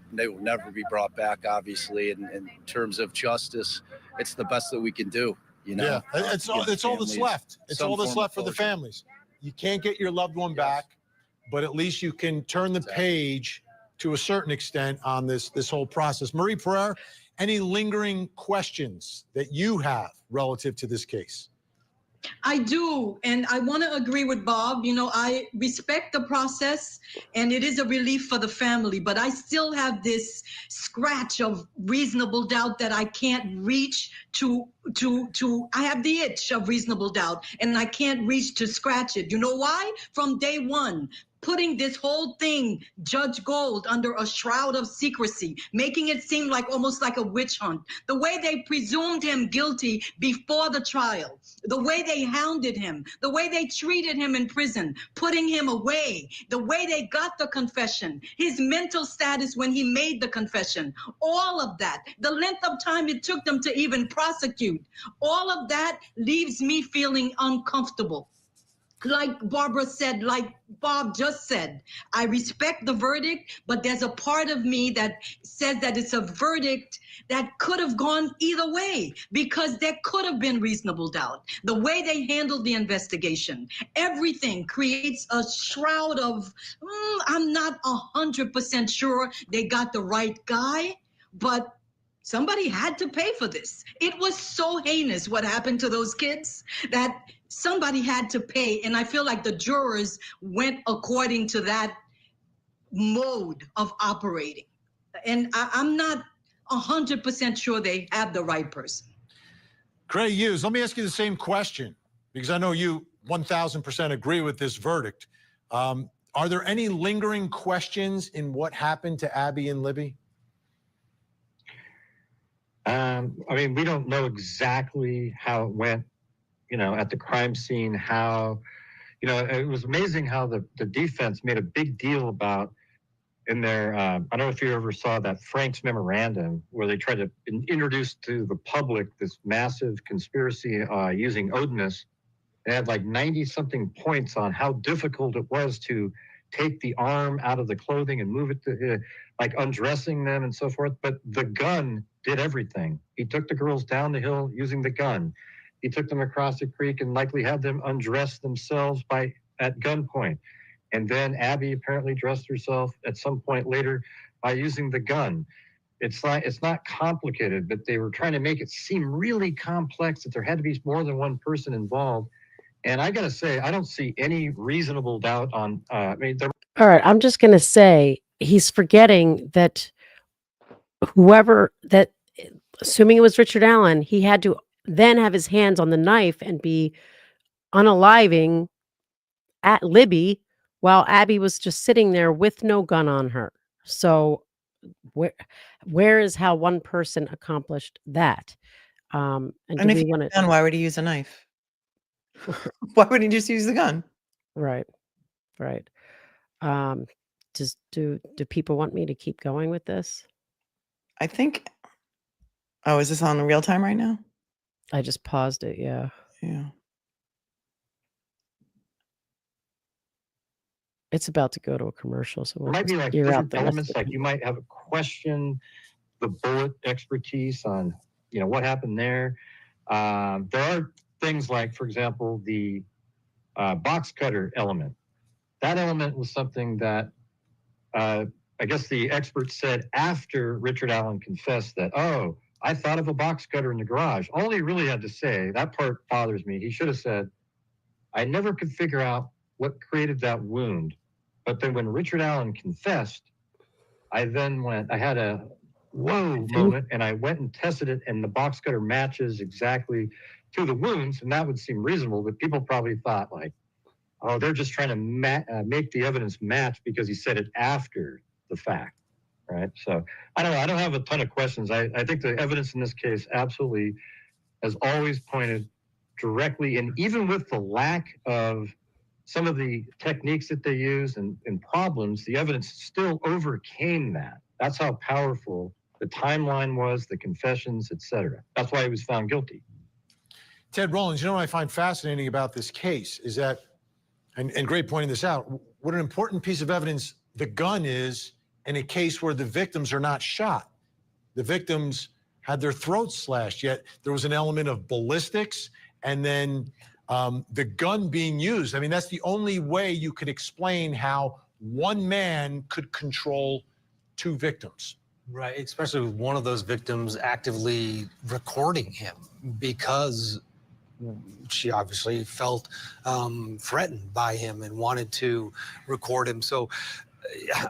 be brought back, obviously. And in terms of justice, it's the best that we can do. Yeah, it's all that's left. It's all that's left for the families. You can't get your loved one back, but at least you can turn the page to a certain extent on this whole process. Marie Pereira, any lingering questions that you have relative to this case? I do, and I want to agree with Bob. I respect the process, and it is a relief for the family, but I still have this scratch of reasonable doubt that I can't reach to I have the itch of reasonable doubt, and I can't reach to scratch it. You know why? From day one, putting this whole thing, Judge Gold, under a shroud of secrecy, making it seem like almost like a witch hunt. The way they presumed him guilty before the trial, the way they hounded him, the way they treated him in prison, putting him away, the way they got the confession, his mental status when he made the confession, all of that, the length of time it took them to even prosecute, all of that leaves me feeling uncomfortable. Like Barbara said, like Bob just said, I respect the verdict, but there's a part of me that says that it's a verdict that could have gone either way, because there could have been reasonable doubt. The way they handled the investigation, everything creates a shroud of, I'm not 100% sure they got the right guy, but somebody had to pay for this. It was so heinous what happened to those kids that somebody had to pay. And I feel like the jurors went according to that mode of operating. And I'm not 100% sure they have the right person. Gray Hughes, let me ask you the same question, because I know you 1,000% agree with this verdict. Are there any lingering questions in what happened to Abby and Libby? I mean, we don't know exactly how it went, at the crime scene, how, it was amazing how the defense made a big deal about in their, I don't know if you ever saw that Frank's memorandum where they tried to introduce to the public this massive conspiracy using Odinus. They had like 90 something points on how difficult it was to take the arm out of the clothing and move it to like undressing them and so forth. But the gun did everything. He took the girls down the hill using the gun. He took them across the creek and likely had them undress themselves at gunpoint. And then Abby apparently dressed herself at some point later by using the gun. It's not complicated, but they were trying to make it seem really complex, that there had to be more than one person involved. And I got to say, I don't see any reasonable doubt on, All right, I'm just going to say he's forgetting that assuming it was Richard Allen, he had to then have his hands on the knife and be unaliving at Libby while Abby was just sitting there with no gun on her. So where is how one person accomplished that? And do if we he want had a gun, why would he use a knife? Why wouldn't he just use the gun? Right. Do people want me to keep going with this? I think. Oh, is this on real time right now? I just paused it. Yeah. It's about to go to a commercial, so There we'll might be just like hear out different the rest elements, of like it. you might have a question, the bullet expertise on, what happened there. There are things like, for example, the box cutter element. That element was something that I guess the expert said after Richard Allen confessed that, oh, I thought of a box cutter in the garage. All he really had to say, that part bothers me. He should have said, I never could figure out what created that wound. But then when Richard Allen confessed, I had a whoa moment, and I went and tested it, and the box cutter matches exactly to the wounds, and that would seem reasonable, but people probably thought like, oh, they're just trying to make the evidence match because he said it after the fact, right? So I don't have a ton of questions. I think the evidence in this case absolutely has always pointed directly, and even with the lack of some of the techniques that they use and problems, the evidence still overcame that. That's how powerful the timeline was, the confessions, etc. That's why he was found guilty. Ted Rollins, what I find fascinating about this case is that, and great pointing this out, what an important piece of evidence the gun is in a case where the victims are not shot. The victims had their throats slashed, yet there was an element of ballistics and then the gun being used. I mean, that's the only way you could explain how one man could control two victims. Right, especially with one of those victims actively recording him because she obviously felt threatened by him and wanted to record him. So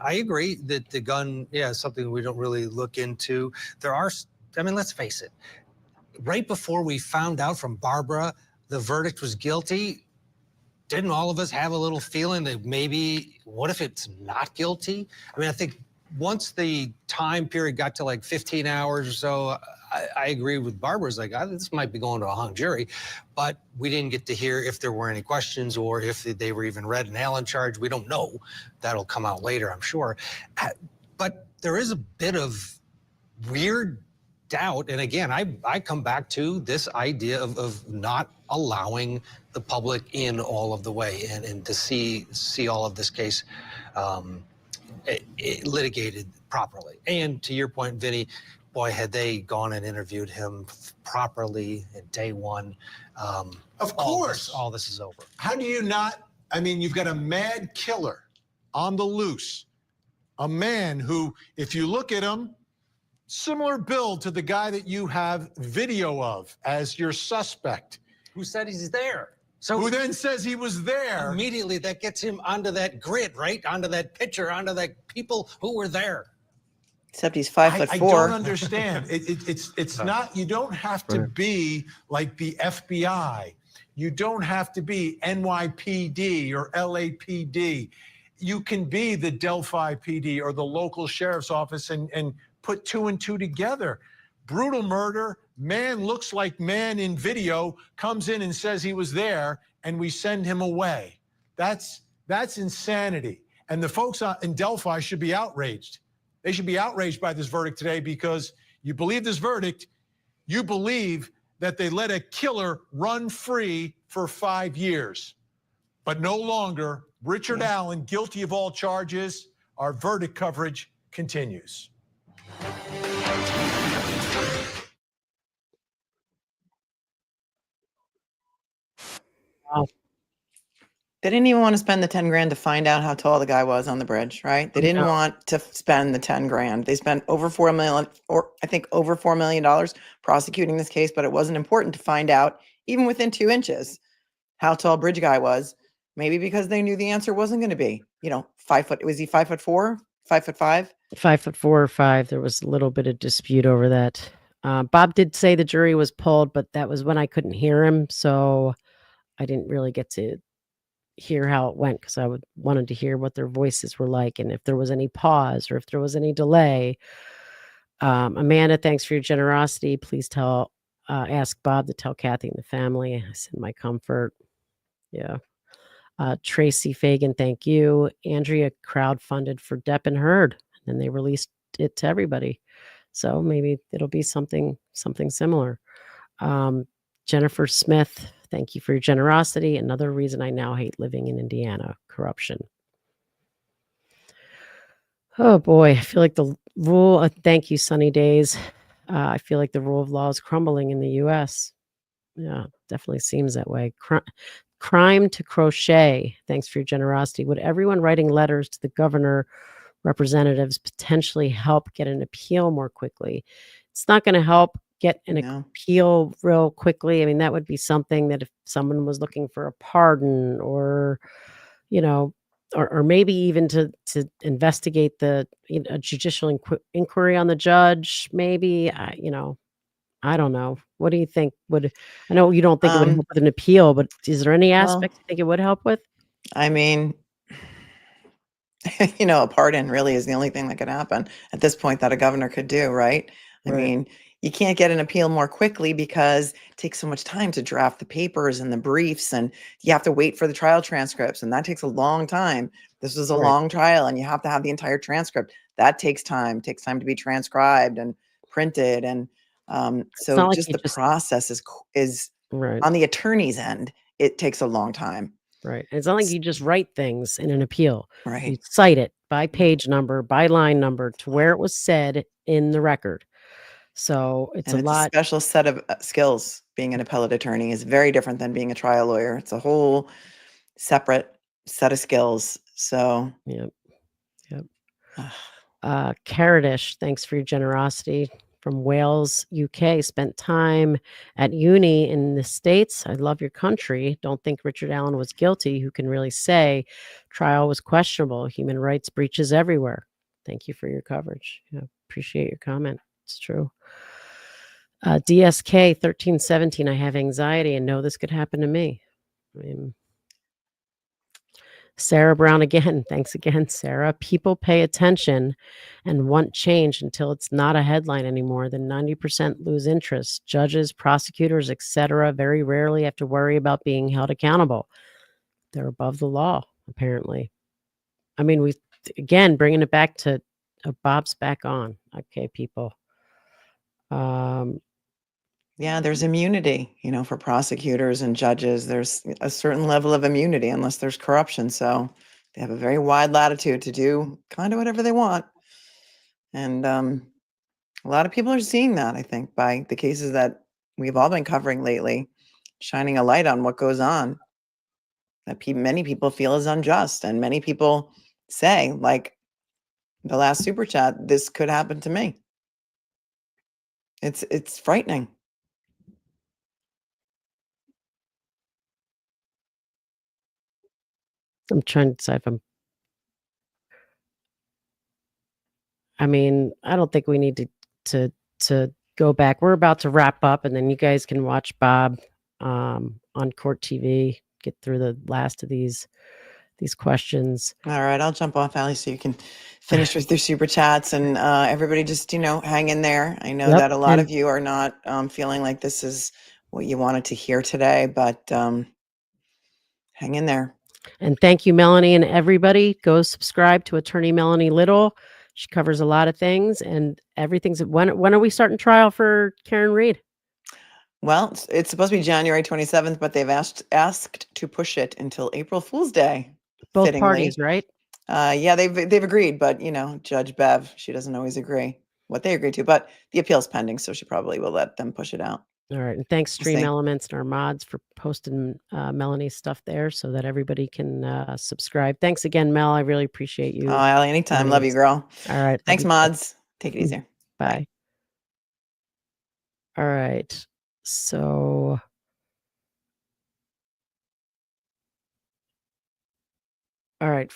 I agree that the gun, is something we don't really look into. Let's face it, right before we found out from Barbara the verdict was guilty, didn't all of us have a little feeling that maybe, what if it's not guilty? I mean, I think once the time period got to like 15 hours or so, I agree with Barbara's like, this might be going to a hung jury, but we didn't get to hear if there were any questions or if they were even read an Allen charge. We don't know. That'll come out later, I'm sure. But there is a bit of weird doubt. And again, I come back to this idea of not allowing the public in all of the way and to see all of this case litigated properly. And to your point, Vinny, boy, had they gone and interviewed him properly at day one, of course, all this is over. How do you not? I mean, you've got a mad killer on the loose, a man who, if you look at him, similar build to the guy that you have video of as your suspect. Who said he's there? So who then says he was there? Immediately that gets him onto that grid, right? Onto that picture, onto that people who were there. Except he's 5'4". I don't understand. It's No. not, you don't have to Right. be like the FBI. You don't have to be NYPD or LAPD. You can be the Delphi PD or the local sheriff's office and put 2 and 2 together. Brutal murder, man looks like man in video, comes in and says he was there, and we send him away. That's insanity. And the folks in Delphi should be outraged. They should be outraged by this verdict today, because you believe this verdict, you believe that they let a killer run free for 5 years. But no longer. Richard Allen, guilty of all charges. Our verdict coverage continues. Wow. They didn't even want to spend the 10 grand to find out how tall the guy was on the bridge, right? They didn't No. want to spend the 10 grand. They spent over $4 million, or I think over $4 million prosecuting this case, but it wasn't important to find out, even within 2 inches, how tall bridge guy was. Maybe because they knew the answer wasn't going to be, 5 foot. Was he 5'4", 5'5"? 5'4" or 5. There was a little bit of dispute over that. Bob did say the jury was polled, but that was when I couldn't hear him, so I didn't really get to hear how it went, because I wanted to hear what their voices were like and if there was any pause or if there was any delay. Amanda, thanks for your generosity. Please ask Bob to tell Kathy and the family I send my comfort. Yeah. Tracy Fagan, thank you. Andrea crowdfunded for Depp and Heard, and then they released it to everybody. So maybe it'll be something similar. Jennifer Smith, thank you for your generosity. Another reason I now hate living in Indiana, corruption. Oh boy, I feel like the rule. Thank you, Sunny Days. I feel like the rule of law is crumbling in the U.S. Yeah, definitely seems that way. Crime to crochet. Thanks for your generosity. Would everyone writing letters to the governor, representatives potentially help get an appeal more quickly? It's not going to help get an No. appeal real quickly. I mean, that would be something that if someone was looking for a pardon, or, or maybe even to investigate a judicial inquiry on the judge, maybe, I don't know. What do you think? I know you don't think it would help with an appeal, but is there any Well, aspects you think it would help with? I mean, a pardon really is the only thing that could happen at this point that a governor could do, right? I Right. mean, you can't get an appeal more quickly because it takes so much time to draft the papers and the briefs, and you have to wait for the trial transcripts, and that takes a long time. This was a Right. long trial, and you have to have the entire transcript. That takes time. Takes time to be transcribed and printed, and It's so not like just you the just process is right, on the attorney's end. It takes a long time, right. It's not like you just write things in an appeal. You right? cite it by page number, by line number to where it was said in the record. So it's And a it's a lot. special set of skills. Being an appellate attorney is very different than being a trial lawyer. It's a whole separate set of skills. So, Yep. Yep. Caradish, thanks for your generosity. From Wales, UK, spent time at uni in the States. I love your country. Don't think Richard Allen was guilty. Who can really say? Trial was questionable. Human rights breaches everywhere. Thank you for your coverage. Yeah, appreciate your comment. It's true. DSK 1317. I have anxiety and know this could happen to me. I mean, Sarah Brown again. Thanks again, Sarah. People pay attention and want change until it's not a headline anymore. Then 90% lose interest. Judges, prosecutors, etc. very rarely have to worry about being held accountable. They're above the law, apparently. I mean, we again bringing it back to Bob's back on. Okay, people. yeah, there's immunity, for prosecutors and judges. There's a certain level of immunity unless there's corruption. So they have a very wide latitude to do kind of whatever they want. And a lot of people are seeing that, I think, by the cases that we've all been covering lately, shining a light on what goes on that many people feel is unjust. And many people say, like the last super chat, this could happen to me. It's frightening. I'm trying to decide if I'm I mean, I don't think we need to go back. We're about to wrap up, and then you guys can watch Bob on Court TV, get through the last of these questions. All right, I'll jump off, Allie, so you can finish with your super chats, and everybody just, hang in there. I know Yep, that a lot and of you are not feeling like this is what you wanted to hear today, but hang in there. And thank you, Melanie, and everybody. Go subscribe to Attorney Melanie Little. She covers a lot of things, and everything's. When are we starting trial for Karen Reed? Well, it's supposed to be January 27th, but they've asked to push it until April Fool's Day. Both fittingly. parties, right? Yeah, they've agreed, but Judge Bev, she doesn't always agree what they agree to, but the appeal's pending, so she probably will let them push it out. All right, and thanks We'll Stream see. Elements and our mods for posting Melanie's stuff there so that everybody can subscribe. Thanks again, Mel. I really appreciate you. Oh, Allie, anytime. joining Love you, us. girl. All right, love Thanks, you too. mods. Take it easy. Bye. All right, so all right,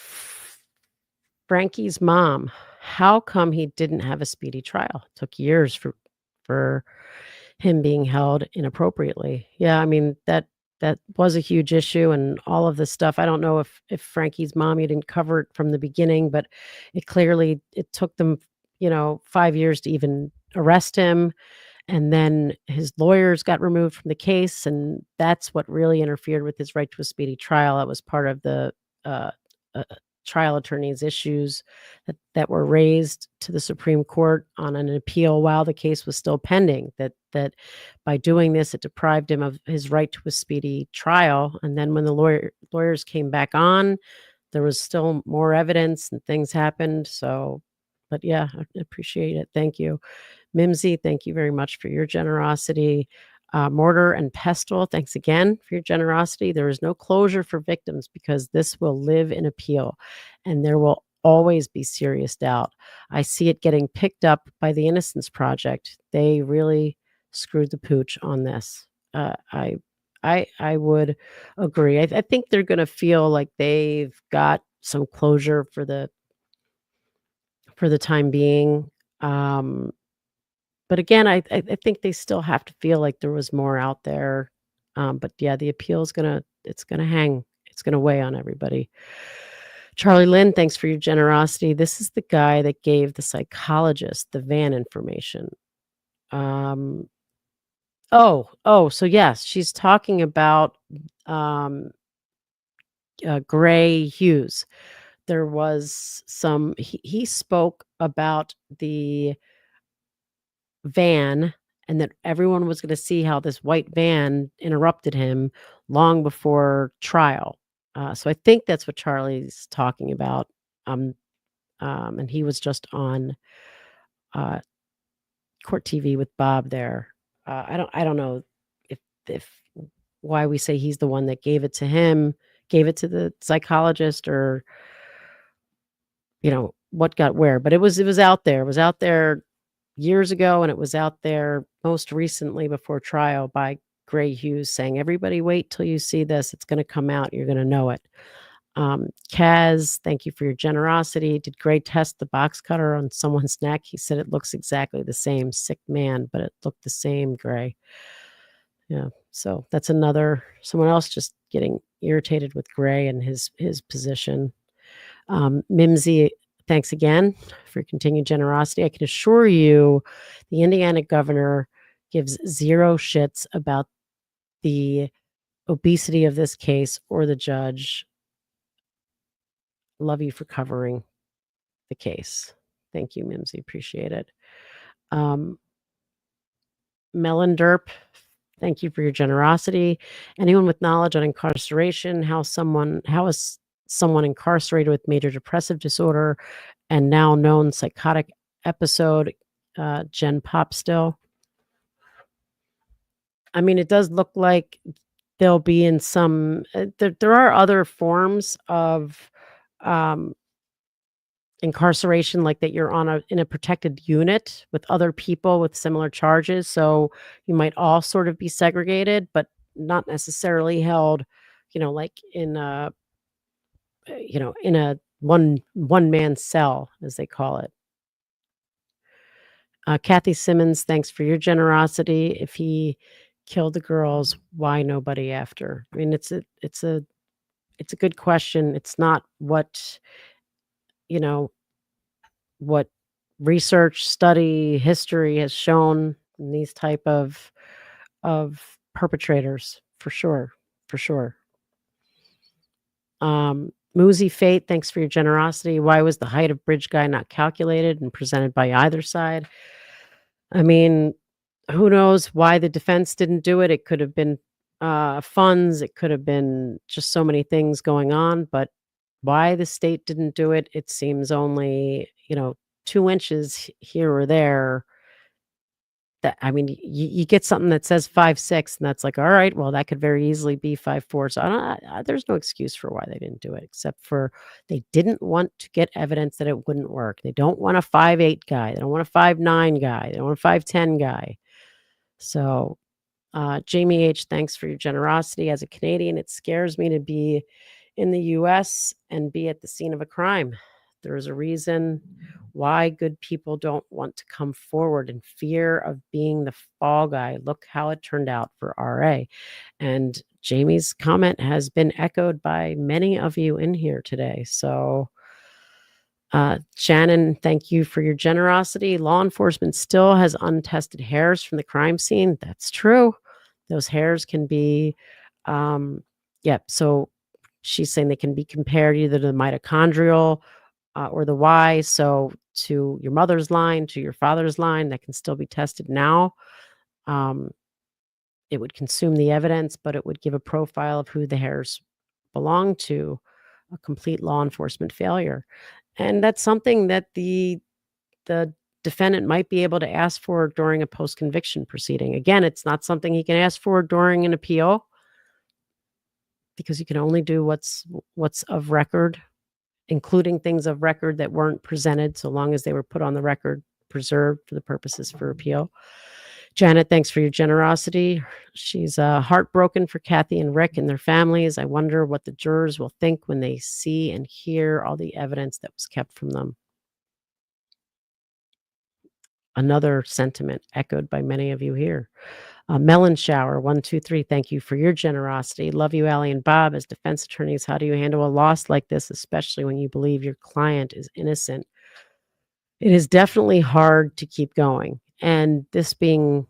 Frankie's mom. How come he didn't have a speedy trial? It took years for him being held inappropriately. Yeah, I mean that was a huge issue, and all of this stuff. I don't know if Frankie's mom, you didn't cover it from the beginning, but it clearly it took them 5 years to even arrest him, and then his lawyers got removed from the case, and that's what really interfered with his right to a speedy trial. That was part of the uh, uh, trial attorney's issues that were raised to the Supreme Court on an appeal while the case was still pending. That by doing this, it deprived him of his right to a speedy trial. And then when the lawyers came back on, there was still more evidence and things happened. So, but yeah, I appreciate it. Thank you. Mimsy, thank you very much for your generosity. Mortar and Pestle, thanks again for your generosity. There is no closure for victims because this will live in appeal, and there will always be serious doubt. I see it getting picked up by the Innocence Project. They really screwed the pooch on this. I would agree. I think they're going to feel like they've got some closure for the time being. But again, I think they still have to feel like there was more out there. But yeah, the appeal is it's gonna hang. It's gonna weigh on everybody. Charlie Lynn, thanks for your generosity. This is the guy that gave the psychologist the van information. So yes, she's talking about Gray Hughes. There was he spoke about the van and that everyone was going to see how this white van interrupted him long before trial. So I think that's what Charlie's talking about. And he was just on Court TV with Bob there. I don't know if why we say he's the one that gave it to him, gave it to the psychologist, or what got where. But it was out there. It was out there years ago, and it was out there most recently before trial by Gray Hughes saying, everybody wait till you see this. It's going to come out. You're going to know it. Kaz, thank you for your generosity. Did Gray test the box cutter on someone's neck? He said it looks exactly the same. Sick man, but it looked the same, Gray. Yeah, so that's someone else just getting irritated with Gray and his position. Mimsy, thanks again for your continued generosity. I can assure you the Indiana governor gives zero shits about the obesity of this case or the judge. Love you for covering the case. Thank you, Mimsy. Appreciate it. Melon Derp, thank you for your generosity. Anyone with knowledge on incarceration, how is someone incarcerated with major depressive disorder and now known psychotic episode, Jen Pop still? I mean, it does look like they'll be in some, there are other forms of incarceration, like that you're in a protected unit with other people with similar charges. So you might all sort of be segregated, but not necessarily held, like in a one man cell, as they call it. Kathy Simmons, thanks for your generosity. If he killed the girls, why nobody after? I mean, it's a good question. It's not what, you know, what research, study, history has shown in these type of perpetrators, for sure, for sure. Moozy Fate, thanks for your generosity. Why was the height of bridge guy not calculated and presented by either side? I mean, who knows why the defense didn't do it? It could have been funds. It could have been just so many things going on. But why the state didn't do it? It seems only 2 inches here or there. That, I mean, you get something that says 5'6", and that's like, all right, well, that could very easily be 5'4". So there's no excuse for why they didn't do it, except for they didn't want to get evidence that it wouldn't work. They don't want a 5'8" guy. They don't want a 5'9" guy. They don't want a 5'10" guy. So, Jamie H., thanks for your generosity. As a Canadian, it scares me to be in the U.S. and be at the scene of a crime. There is a reason why good people don't want to come forward in fear of being the fall guy. Look how it turned out for RA. And Jamie's comment has been echoed by many of you in here today. So, Shannon, thank you for your generosity. Law enforcement still has untested hairs from the crime scene. That's true. Those hairs can be, so she's saying they can be compared either to the mitochondrial or the Y. So to your mother's line, to your father's line, that can still be tested now. It would consume the evidence, but it would give a profile of who the hairs belong to. A complete law enforcement failure. And that's something that the defendant might be able to ask for during a post-conviction proceeding. Again, it's not something he can ask for during an appeal, because you can only do what's of record, including things of record that weren't presented, so long as they were put on the record, preserved for the purposes for appeal. Janet, thanks for your generosity. She's heartbroken for Kathy and Rick and their families. I wonder what the jurors will think when they see and hear all the evidence that was kept from them. Another sentiment echoed by many of you here. Melon Shower 123, thank you for your generosity. Love you, Allie and Bob. As defense attorneys, how do you handle a loss like this, especially when you believe your client is innocent? It is definitely hard to keep going. And this being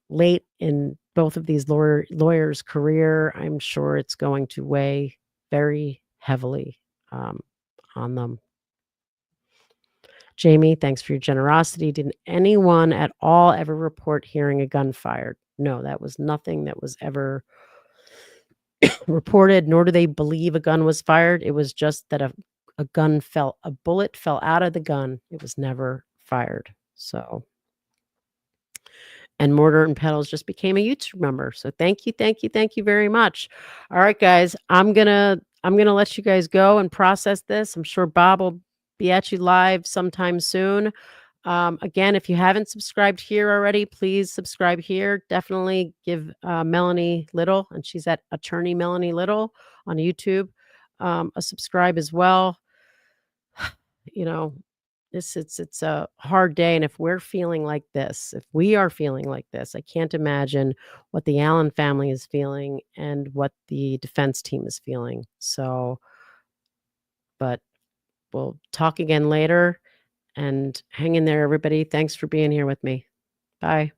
late in both of these lawyers' career, I'm sure it's going to weigh very heavily on them. Jamie, thanks for your generosity. Did anyone at all ever report hearing a gun fired? No, that was nothing that was ever reported, nor do they believe a gun was fired. It was just that a bullet fell out of the gun. It was never fired. So, and Mortar and Petals just became a YouTube member. So thank you very much. All right, guys, I'm gonna let you guys go and process this. I'm sure Bob will be at you live sometime soon. Again, if you haven't subscribed here already, please subscribe here. Definitely give Melanie Little, and she's at Attorney Melanie Little on YouTube, a subscribe as well. It's a hard day, and if we are feeling like this, I can't imagine what the Allen family is feeling and what the defense team is feeling. So, but we'll talk again later, and hang in there, everybody. Thanks for being here with me. Bye.